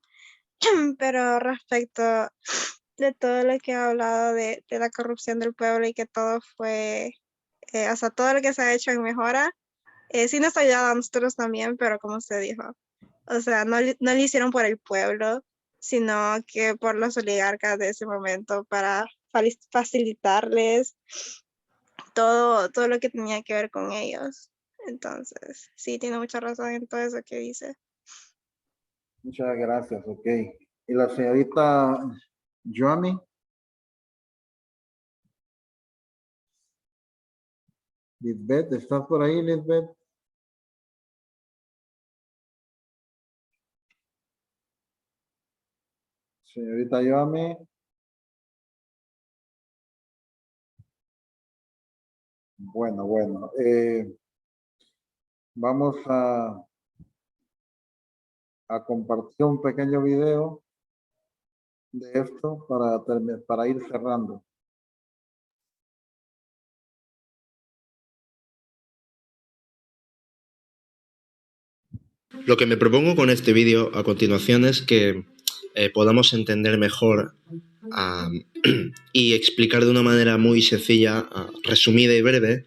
[SPEAKER 5] pero respecto de todo lo que ha hablado de la corrupción del pueblo y que todo fue, o sea, todo lo que se ha hecho en mejora, sí nos ha ayudado a nosotros también, pero como usted dijo, o sea, no lo hicieron por el pueblo, sino que por los oligarcas de ese momento para facilitarles todo lo que tenía que ver con ellos. Entonces, sí, tiene mucha razón en todo eso que dice.
[SPEAKER 1] Muchas gracias, ok. Y la señorita Johnny. Lisbeth, ¿estás por ahí, Lisbeth? Señorita Johnny. Bueno, vamos a compartir un pequeño video de esto para ir cerrando.
[SPEAKER 6] Lo que me propongo con este vídeo a continuación es que podamos entender mejor y explicar de una manera muy sencilla, resumida y breve,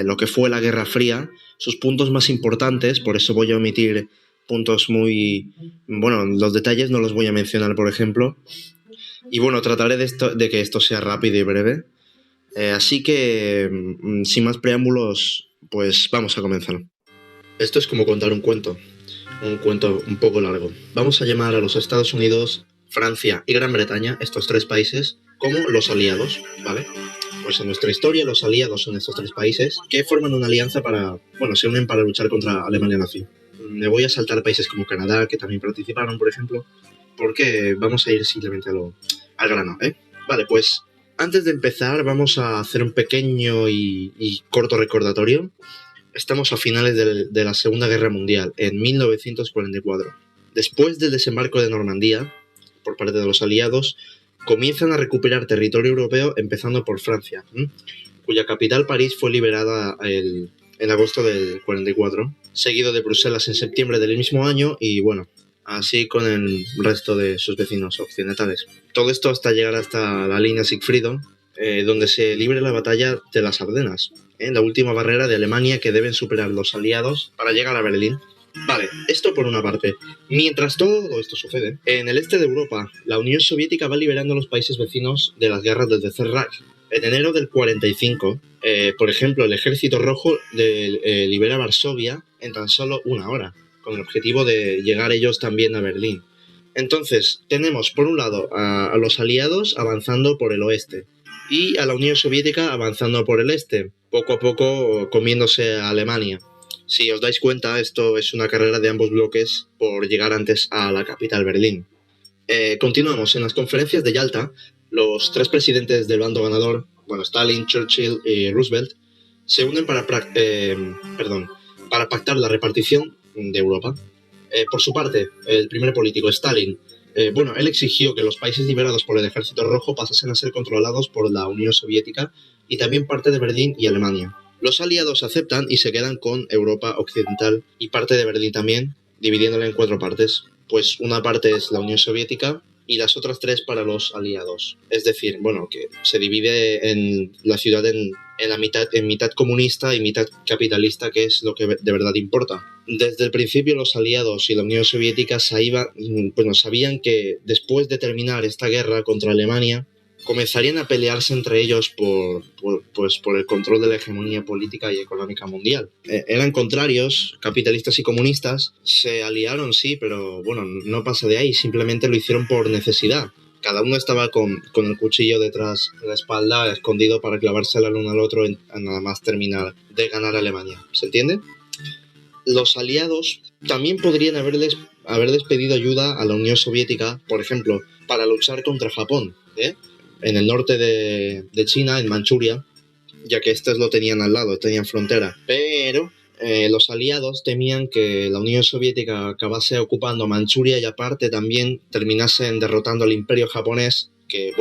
[SPEAKER 6] lo que fue la Guerra Fría, sus puntos más importantes, por eso voy a omitir puntos bueno, los detalles no los voy a mencionar, por ejemplo, y bueno, trataré de que esto sea rápido y breve. Así que, sin más preámbulos, pues vamos a comenzar. Esto es como contar un cuento un poco largo. Vamos a llamar a los Estados Unidos, Francia y Gran Bretaña, estos tres países, como los aliados, ¿vale? Pues en nuestra historia los aliados son estos tres países que forman una alianza se unen para luchar contra Alemania nazi. Me voy a saltar países como Canadá, que también participaron, por ejemplo, porque vamos a ir simplemente al grano, ¿eh? Vale, pues Antes de empezar, vamos a hacer un pequeño y corto recordatorio. Estamos a finales de la Segunda Guerra Mundial, en 1944. Después del desembarco de Normandía, por parte de los aliados, comienzan a recuperar territorio europeo, empezando por Francia, cuya capital, París, fue liberada en agosto del 44, seguido de Bruselas en septiembre del mismo año y, bueno, así con el resto de sus vecinos occidentales. Todo esto hasta llegar hasta la línea Sigfrido, donde se libre la batalla de las Ardenas, la última barrera de Alemania que deben superar los aliados para llegar a Berlín. Vale, esto por una parte. Mientras todo esto sucede, en el este de Europa, la Unión Soviética va liberando a los países vecinos de las guerras del Tercer Reich. En enero del 45, por ejemplo, el Ejército Rojo libera Varsovia en tan solo una hora, con el objetivo de llegar ellos también a Berlín. Entonces, tenemos por un lado a los aliados avanzando por el oeste y a la Unión Soviética avanzando por el este, poco a poco comiéndose a Alemania. Si os dais cuenta, esto es una carrera de ambos bloques por llegar antes a la capital, Berlín. Continuamos. En las conferencias de Yalta, los tres presidentes del bando ganador, Stalin, Churchill y Roosevelt, se unen para pactar la repartición de Europa. Por su parte, el primer político, Stalin, él exigió que los países liberados por el Ejército Rojo pasasen a ser controlados por la Unión Soviética y también parte de Berlín y Alemania. Los aliados aceptan y se quedan con Europa Occidental y parte de Berlín también, dividiéndola en 4 partes. Pues una parte es la Unión Soviética y las otras 3 para los aliados. Es decir, que se divide en la ciudad en mitad comunista y mitad capitalista, que es lo que de verdad importa. Desde el principio los aliados y la Unión Soviética sabían que después de terminar esta guerra contra Alemania, comenzarían a pelearse entre ellos por el control de la hegemonía política y económica mundial. Eran contrarios, capitalistas y comunistas, se aliaron, sí, pero no pasa de ahí, simplemente lo hicieron por necesidad. Cada uno estaba con el cuchillo detrás de la espalda, escondido para clavársela el uno al otro a nada más terminar de ganar a Alemania. ¿Se entiende? Los aliados también podrían haberles pedido ayuda a la Unión Soviética, por ejemplo, para luchar contra Japón, en el norte de China, en Manchuria, ya que estos lo tenían al lado, tenían frontera. Pero los aliados temían que la Unión Soviética acabase ocupando Manchuria y aparte también terminasen derrotando al Imperio japonés, que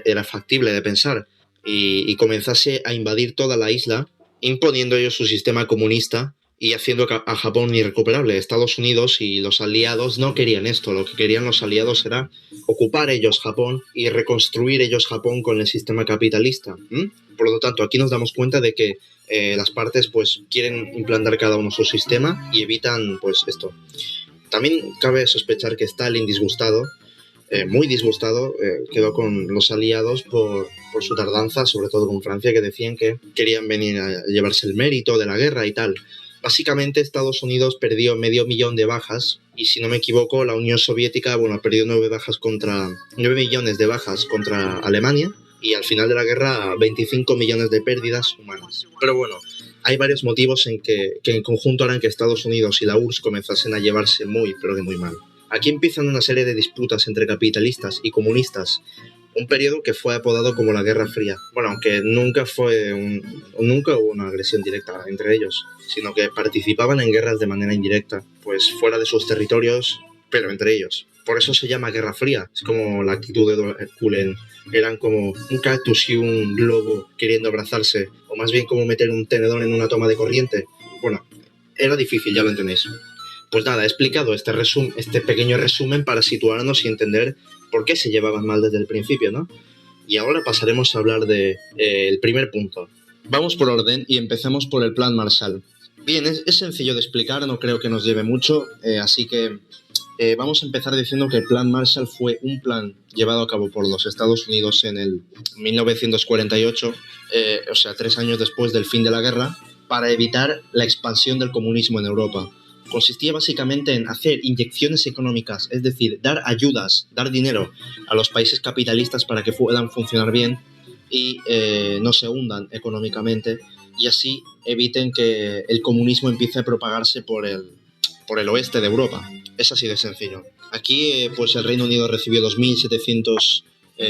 [SPEAKER 6] era factible de pensar, y comenzase a invadir toda la isla, imponiendo ellos su sistema comunista y haciendo a Japón irrecuperable. Estados Unidos y los aliados no querían esto. Lo que querían los aliados era ocupar ellos Japón y reconstruir ellos Japón con el sistema capitalista. Por lo tanto, aquí nos damos cuenta de que las partes quieren implantar cada uno su sistema y evitan esto. También cabe sospechar que Stalin, muy disgustado, quedó con los aliados por su tardanza, sobre todo con Francia, que decían que querían venir a llevarse el mérito de la guerra y tal. Básicamente, Estados Unidos perdió 500.000 de bajas y, si no me equivoco, la Unión Soviética perdió 9 millones de bajas contra Alemania y al final de la guerra 25 millones de pérdidas humanas. Pero hay varios motivos que en conjunto harán que Estados Unidos y la URSS comenzasen a llevarse muy, pero que muy mal. Aquí empiezan una serie de disputas entre capitalistas y comunistas, un periodo que fue apodado como la Guerra Fría. Aunque nunca hubo una agresión directa entre ellos, sino que participaban en guerras de manera indirecta, fuera de sus territorios, pero entre ellos. Por eso se llama Guerra Fría. Es como la actitud de Edward Cullen. Eran como un cactus y un globo queriendo abrazarse, o más bien como meter un tenedor en una toma de corriente. Era difícil, ya lo entendéis. Pues nada, he explicado este pequeño resumen para situarnos y entender por qué se llevaban mal desde el principio, ¿no? Y ahora pasaremos a hablar del primer punto. Vamos por orden y empezamos por el Plan Marshall. Bien, es sencillo de explicar, no creo que nos lleve mucho, así que vamos a empezar diciendo que el Plan Marshall fue un plan llevado a cabo por los Estados Unidos en el 1948, 3 años después del fin de la guerra, para evitar la expansión del comunismo en Europa. Consistía básicamente en hacer inyecciones económicas, es decir, dar ayudas, dar dinero a los países capitalistas para que puedan funcionar bien y no se hundan económicamente, y así eviten que el comunismo empiece a propagarse por el oeste de Europa. Es así de sencillo. Aquí el Reino Unido recibió 2.700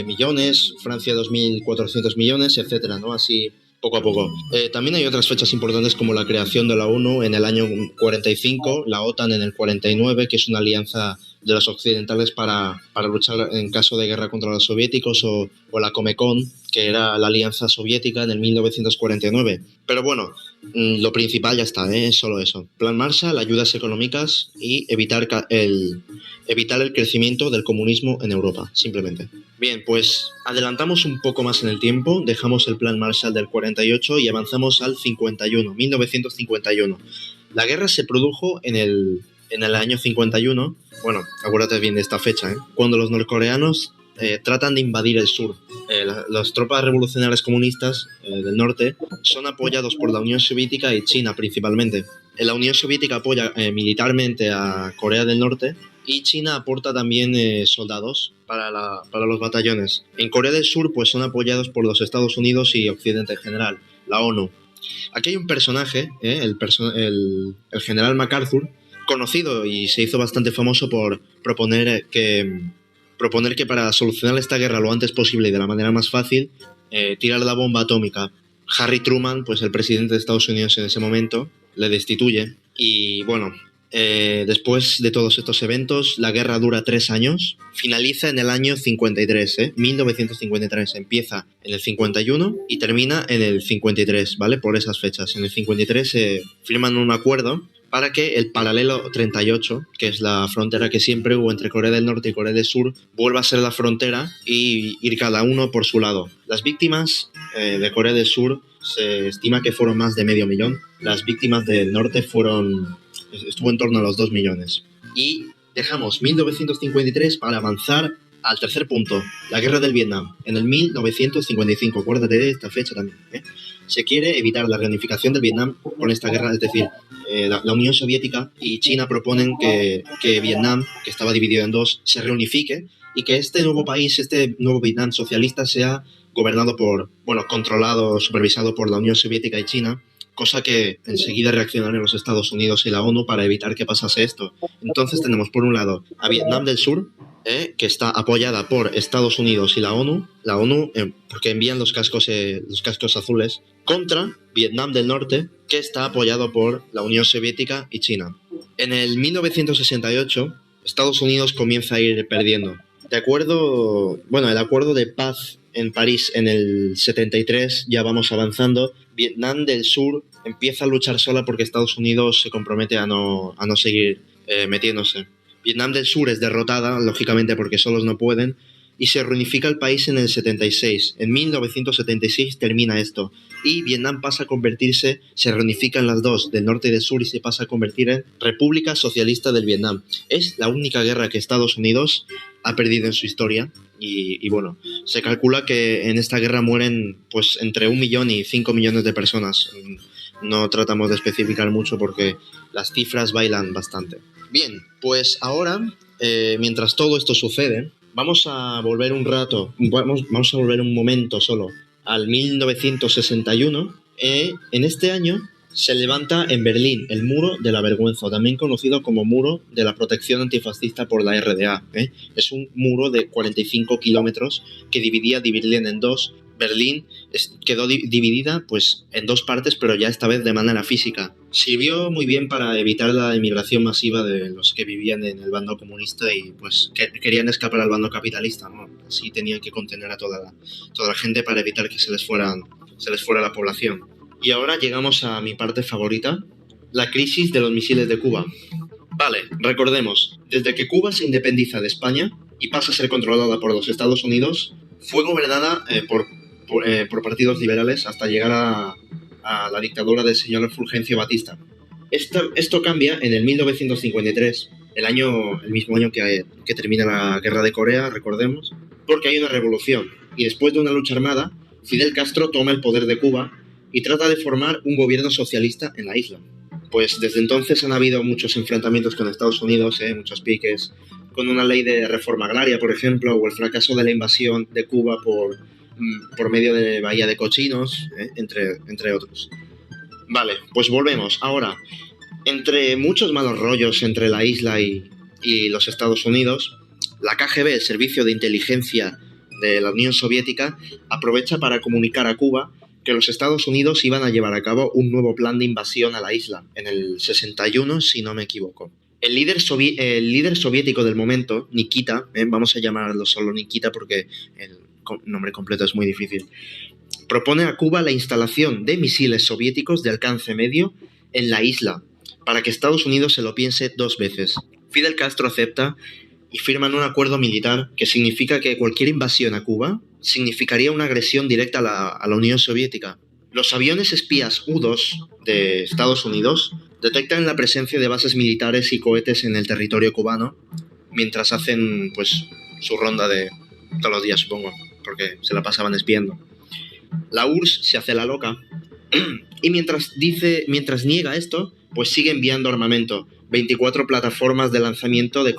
[SPEAKER 6] millones, Francia 2.400 millones, etcétera, ¿no? Así poco a poco. También hay otras fechas importantes como la creación de la ONU en el año 45, la OTAN en el 49, que es una alianza de los occidentales para luchar en caso de guerra contra los soviéticos, o la Comecon, que era la alianza soviética en el 1949. Pero bueno, lo principal ya está, es solo eso. Plan Marshall, ayudas económicas y evitar el crecimiento del comunismo en Europa, simplemente. Bien, pues adelantamos un poco más en el tiempo, dejamos el Plan Marshall del 48 y avanzamos al 51, 1951. La guerra se produjo en el año 51, bueno, acuérdate bien de esta fecha, cuando los norcoreanos tratan de invadir el sur. Las tropas revolucionarias comunistas del norte son apoyados por la Unión Soviética y China principalmente. La Unión Soviética apoya militarmente a Corea del Norte y China aporta también soldados para los batallones. En Corea del Sur pues son apoyados por los Estados Unidos y Occidente en general, la ONU. Aquí hay un personaje, el general MacArthur, conocido y se hizo bastante famoso por proponer que para solucionar esta guerra lo antes posible y de la manera más fácil, tirar la bomba atómica. Harry Truman, pues el presidente de Estados Unidos en ese momento, le destituye y bueno, después de todos estos eventos, la guerra dura 3 años, finaliza en el año 53, 1953, empieza en el 51 y termina en el 53, ¿vale? Por esas fechas. En el 53 se firman un acuerdo para que el paralelo 38, que es la frontera que siempre hubo entre Corea del Norte y Corea del Sur, vuelva a ser la frontera y ir cada uno por su lado. Las víctimas de Corea del Sur se estima que fueron más de 500.000. Las víctimas del norte estuvo en torno a los 2 millones. Y dejamos 1953 para avanzar al tercer punto, la guerra del Vietnam, en el 1955. Acuérdate de esta fecha también. Se quiere evitar la reunificación del Vietnam con esta guerra, es decir, la Unión Soviética y China proponen que Vietnam, que estaba dividido en dos, se reunifique y que este nuevo país, este nuevo Vietnam socialista, sea gobernado controlado, supervisado por la Unión Soviética y China, cosa que enseguida reaccionaron los Estados Unidos y la ONU para evitar que pasase esto. Entonces tenemos por un lado a Vietnam del Sur, que está apoyada por Estados Unidos y la ONU porque envían los cascos azules, contra Vietnam del Norte, que está apoyado por la Unión Soviética y China. En el 1968, Estados Unidos comienza a ir perdiendo. El acuerdo de paz en París en el 73, ya vamos avanzando. Vietnam del Sur empieza a luchar sola porque Estados Unidos se compromete a no seguir metiéndose. Vietnam del Sur es derrotada, lógicamente porque solos no pueden, y se reunifica el país en el 76. En 1976 termina esto, y Vietnam pasa a convertirse, se reunifican las dos, del norte y del sur, y se pasa a convertir en República Socialista del Vietnam. Es la única guerra que Estados Unidos ha perdido en su historia, y bueno, se calcula que en esta guerra mueren pues entre 1 millón y 5 millones de personas. No tratamos de especificar mucho porque las cifras bailan bastante. Bien, pues ahora, mientras todo esto sucede, vamos a volver un momento solo al 1961. En este año se levanta en Berlín el Muro de la Vergüenza, también conocido como Muro de la Protección Antifascista por la RDA. Es un muro de 45 kilómetros que dividía Berlín en dos. Berlín quedó dividida pues, en dos partes, pero ya esta vez de manera física. Sirvió muy bien para evitar la inmigración masiva de los que vivían en el bando comunista y pues querían escapar al bando capitalista, ¿no? Así tenían que contener a toda la gente para evitar que se les fuera la población. Y ahora llegamos a mi parte favorita, la crisis de los misiles de Cuba. Vale, recordemos, desde que Cuba se independiza de España y pasa a ser controlada por los Estados Unidos, fue gobernada por partidos liberales hasta llegar a la dictadura del señor Fulgencio Batista. Esto cambia en el 1953, el mismo año que termina la Guerra de Corea, recordemos, porque hay una revolución. Y después de una lucha armada, Fidel Castro toma el poder de Cuba y trata de formar un gobierno socialista en la isla. Pues desde entonces han habido muchos enfrentamientos con Estados Unidos, muchos piques, con una ley de reforma agraria, por ejemplo, o el fracaso de la invasión de Cuba por medio de Bahía de Cochinos, entre otros. Vale, pues volvemos. Ahora, entre muchos malos rollos entre la isla y los Estados Unidos, la KGB, el Servicio de Inteligencia de la Unión Soviética aprovecha para comunicar a Cuba que los Estados Unidos iban a llevar a cabo un nuevo plan de invasión a la isla, en el 61, si no me equivoco. El líder soviético del momento, Nikita, vamos a llamarlo solo Nikita porque el nombre completo es muy difícil, propone a Cuba la instalación de misiles soviéticos de alcance medio en la isla, para que Estados Unidos se lo piense 2 veces. Fidel Castro acepta y firman un acuerdo militar que significa que cualquier invasión a Cuba significaría una agresión directa a la Unión Soviética. Los aviones espías U-2 de Estados Unidos detectan la presencia de bases militares y cohetes en el territorio cubano mientras hacen pues su ronda de todos los días, supongo, porque se la pasaban espiando. La URSS se hace la loca y mientras niega esto, pues sigue enviando armamento. 24 plataformas de lanzamiento de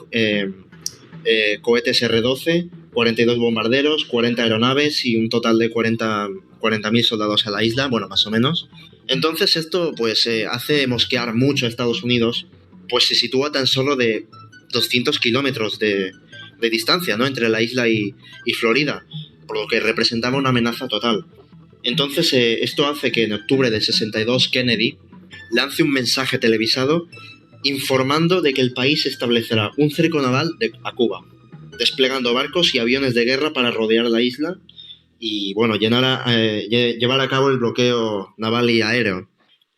[SPEAKER 6] cohetes R-12, 42 bombarderos, 40 aeronaves y un total de 40.000 soldados a la isla, bueno, más o menos. Entonces esto pues hace mosquear mucho a Estados Unidos, pues se sitúa tan solo de 200 kilómetros de distancia, ¿no?, entre la isla y Florida, por lo que representaba una amenaza total. Entonces esto hace que en octubre del 62 Kennedy lance un mensaje televisado informando de que el país establecerá un cerco naval a Cuba, desplegando barcos y aviones de guerra para rodear la isla y, bueno, llevar a cabo el bloqueo naval y aéreo.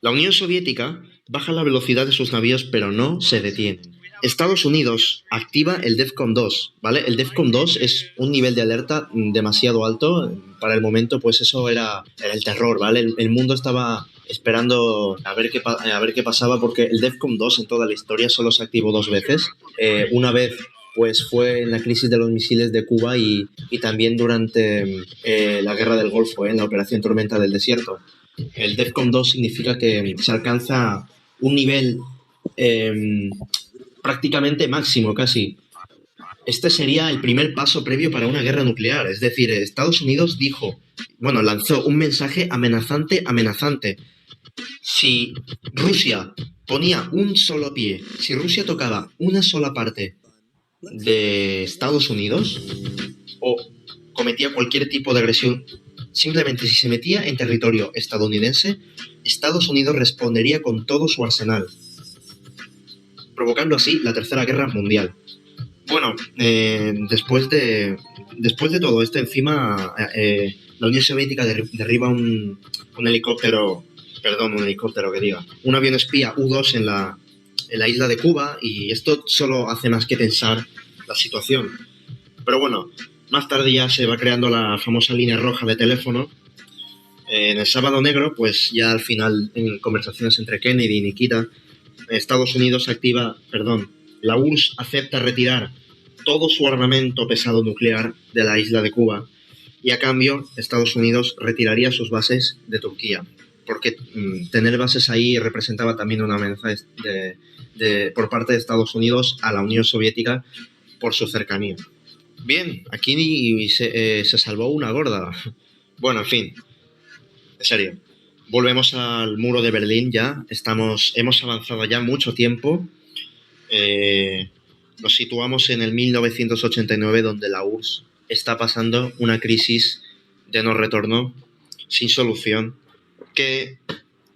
[SPEAKER 6] La Unión Soviética baja la velocidad de sus navíos, pero no se detiene. Estados Unidos activa el DEFCON 2, ¿vale? El DEFCON 2 es un nivel de alerta demasiado alto. Para el momento, pues eso era el terror, ¿vale? El mundo estaba esperando a ver qué pasaba, porque el DEFCON 2 en toda la historia solo se activó 2 veces. Una vez pues fue en la crisis de los misiles de Cuba y también durante la Guerra del Golfo, en la Operación Tormenta del Desierto. El DEFCON 2 significa que se alcanza un nivel prácticamente máximo, casi. Este sería el primer paso previo para una guerra nuclear. Es decir, Estados Unidos lanzó un mensaje amenazante. Si Rusia ponía un solo pie, si Rusia tocaba una sola parte de Estados Unidos o cometía cualquier tipo de agresión, simplemente si se metía en territorio estadounidense, Estados Unidos respondería con todo su arsenal, provocando así la Tercera Guerra Mundial. Bueno, después de todo esto, encima la Unión Soviética derriba un avión espía U-2 en la isla de Cuba, y esto solo hace más que tensar la situación. Pero bueno, más tarde ya se va creando la famosa línea roja de teléfono. En el Sábado Negro, pues ya al final, en conversaciones entre Kennedy y Nikita, la URSS acepta retirar todo su armamento pesado nuclear de la isla de Cuba, y a cambio Estados Unidos retiraría sus bases de Turquía, porque tener bases ahí representaba también una amenaza por parte de Estados Unidos a la Unión Soviética por su cercanía. Bien, aquí se salvó una gorda. Bueno, en fin, en serio. Volvemos al muro de Berlín ya. Hemos avanzado ya mucho tiempo. Nos situamos en el 1989, donde la URSS está pasando una crisis de no retorno, sin solución, que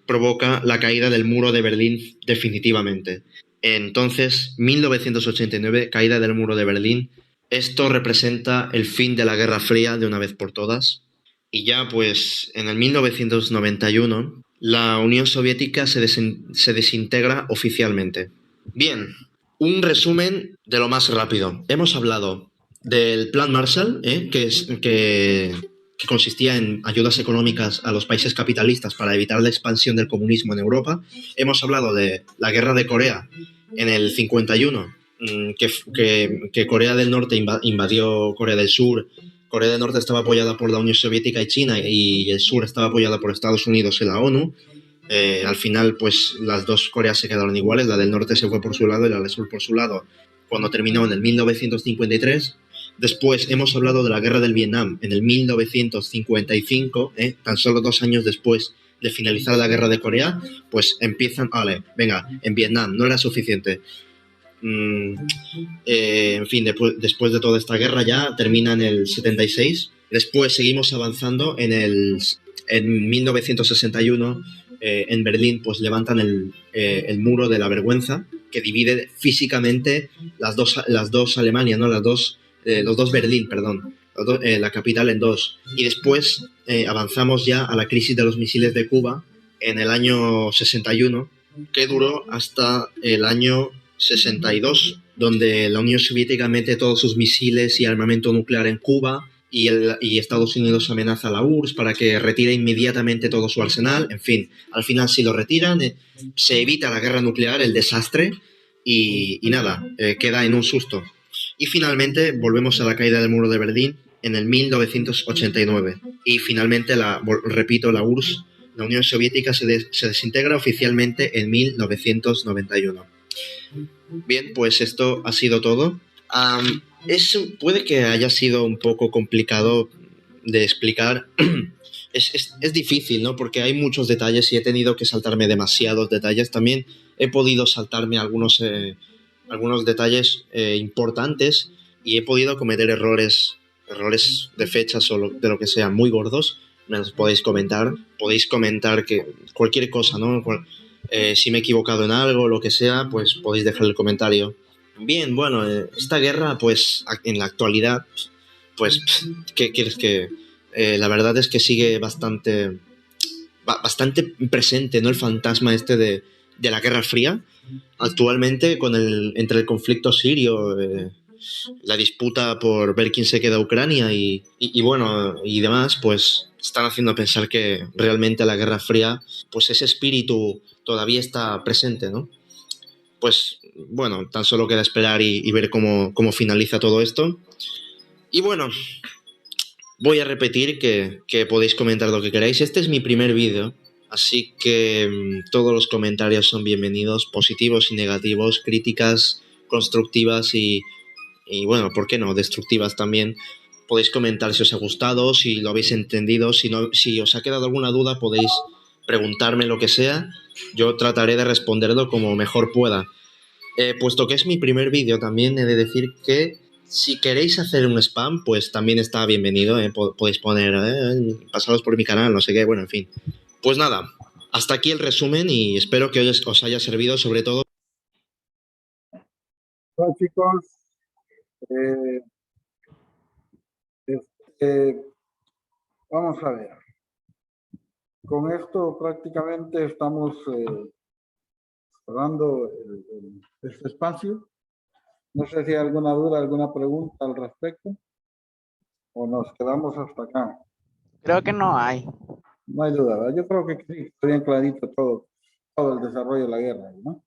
[SPEAKER 6] provoca la caída del muro de Berlín definitivamente. Entonces, 1989, caída del muro de Berlín. Esto representa el fin de la Guerra Fría de una vez por todas. Y ya pues en el 1991 la Unión Soviética se desintegra oficialmente. Bien, un resumen de lo más rápido. Hemos hablado del Plan Marshall, que consistía en ayudas económicas a los países capitalistas para evitar la expansión del comunismo en Europa. Hemos hablado de la Guerra de Corea en el 51, que Corea del Norte invadió Corea del Sur. Corea del Norte estaba apoyada por la Unión Soviética y China, y el sur estaba apoyada por Estados Unidos y la ONU. Al final, pues las dos Coreas se quedaron iguales. La del norte se fue por su lado y la del sur por su lado, cuando terminó en el 1953. Después hemos hablado de la Guerra del Vietnam en el 1955, tan solo 2 años después de finalizar la Guerra de Corea, pues empiezan, en Vietnam no era suficiente. En fin, después de toda esta guerra ya termina en el 76. Después seguimos avanzando en 1961 en Berlín pues levantan el muro de la vergüenza que divide físicamente las dos Alemania, ¿no? Los dos Berlín, perdón, la capital en dos. Y después avanzamos ya a la crisis de los misiles de Cuba en el año 61, que duró hasta el año 62, donde la Unión Soviética mete todos sus misiles y armamento nuclear en Cuba y Estados Unidos amenaza a la URSS para que retire inmediatamente todo su arsenal. En fin, al final sí lo retiran, se evita la guerra nuclear, el desastre, y nada, queda en un susto. Y finalmente volvemos a la caída del muro de Berlín en el 1989. Y finalmente, repito, la URSS, la Unión Soviética, se desintegra oficialmente en 1991. Bien, pues esto ha sido todo. Puede que haya sido un poco complicado de explicar. Es difícil, ¿no? Porque hay muchos detalles y he tenido que saltarme demasiados detalles. También he podido saltarme algunos detalles importantes y he podido cometer errores de fechas o de lo que sea muy gordos. Me los podéis comentar. Podéis comentar que cualquier cosa, ¿no? Si me he equivocado en algo o lo que sea, pues podéis dejar el comentario. Bien, bueno, esta guerra, pues en la actualidad, pues, ¿qué quieres que...? La verdad es que sigue bastante presente, ¿no? El fantasma este de la Guerra Fría. Actualmente, entre el conflicto sirio, la disputa por ver quién se queda a Ucrania y bueno, y demás, pues están haciendo pensar que realmente la Guerra Fría, pues ese espíritu todavía está presente, ¿no? Pues bueno, tan solo queda esperar y ver cómo finaliza todo esto. Y bueno, voy a repetir que podéis comentar lo que queráis. Este es mi primer vídeo, así que todos los comentarios son bienvenidos, positivos y negativos, críticas constructivas y bueno, ¿por qué no? Destructivas también. Podéis comentar si os ha gustado, si lo habéis entendido, si os ha quedado alguna duda podéis preguntarme lo que sea. Yo trataré de responderlo como mejor pueda. Puesto que es mi primer vídeo, también he de decir que si queréis hacer un spam, pues también está bienvenido. Podéis poner, pasaros por mi canal, no sé qué, bueno, en fin. Pues nada, hasta aquí el resumen y espero que os haya servido sobre todo.
[SPEAKER 1] Bueno, chicos, vamos a ver. Con esto prácticamente estamos cerrando este espacio. No sé si hay alguna duda, alguna pregunta al respecto. O nos quedamos hasta acá.
[SPEAKER 2] Creo que no hay.
[SPEAKER 1] No hay duda, ¿verdad? Yo creo que sí, está bien clarito todo el desarrollo de la guerra, ¿no?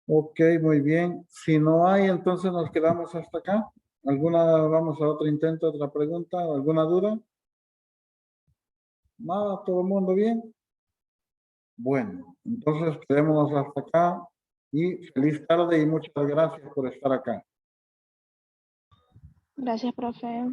[SPEAKER 1] Ok, muy bien. Si no hay, entonces nos quedamos hasta acá. Vamos a otro intento, otra pregunta, alguna duda? Nada, todo el mundo bien. Bueno, entonces quedémonos hasta acá y feliz tarde y muchas gracias por estar acá.
[SPEAKER 5] Gracias, profe.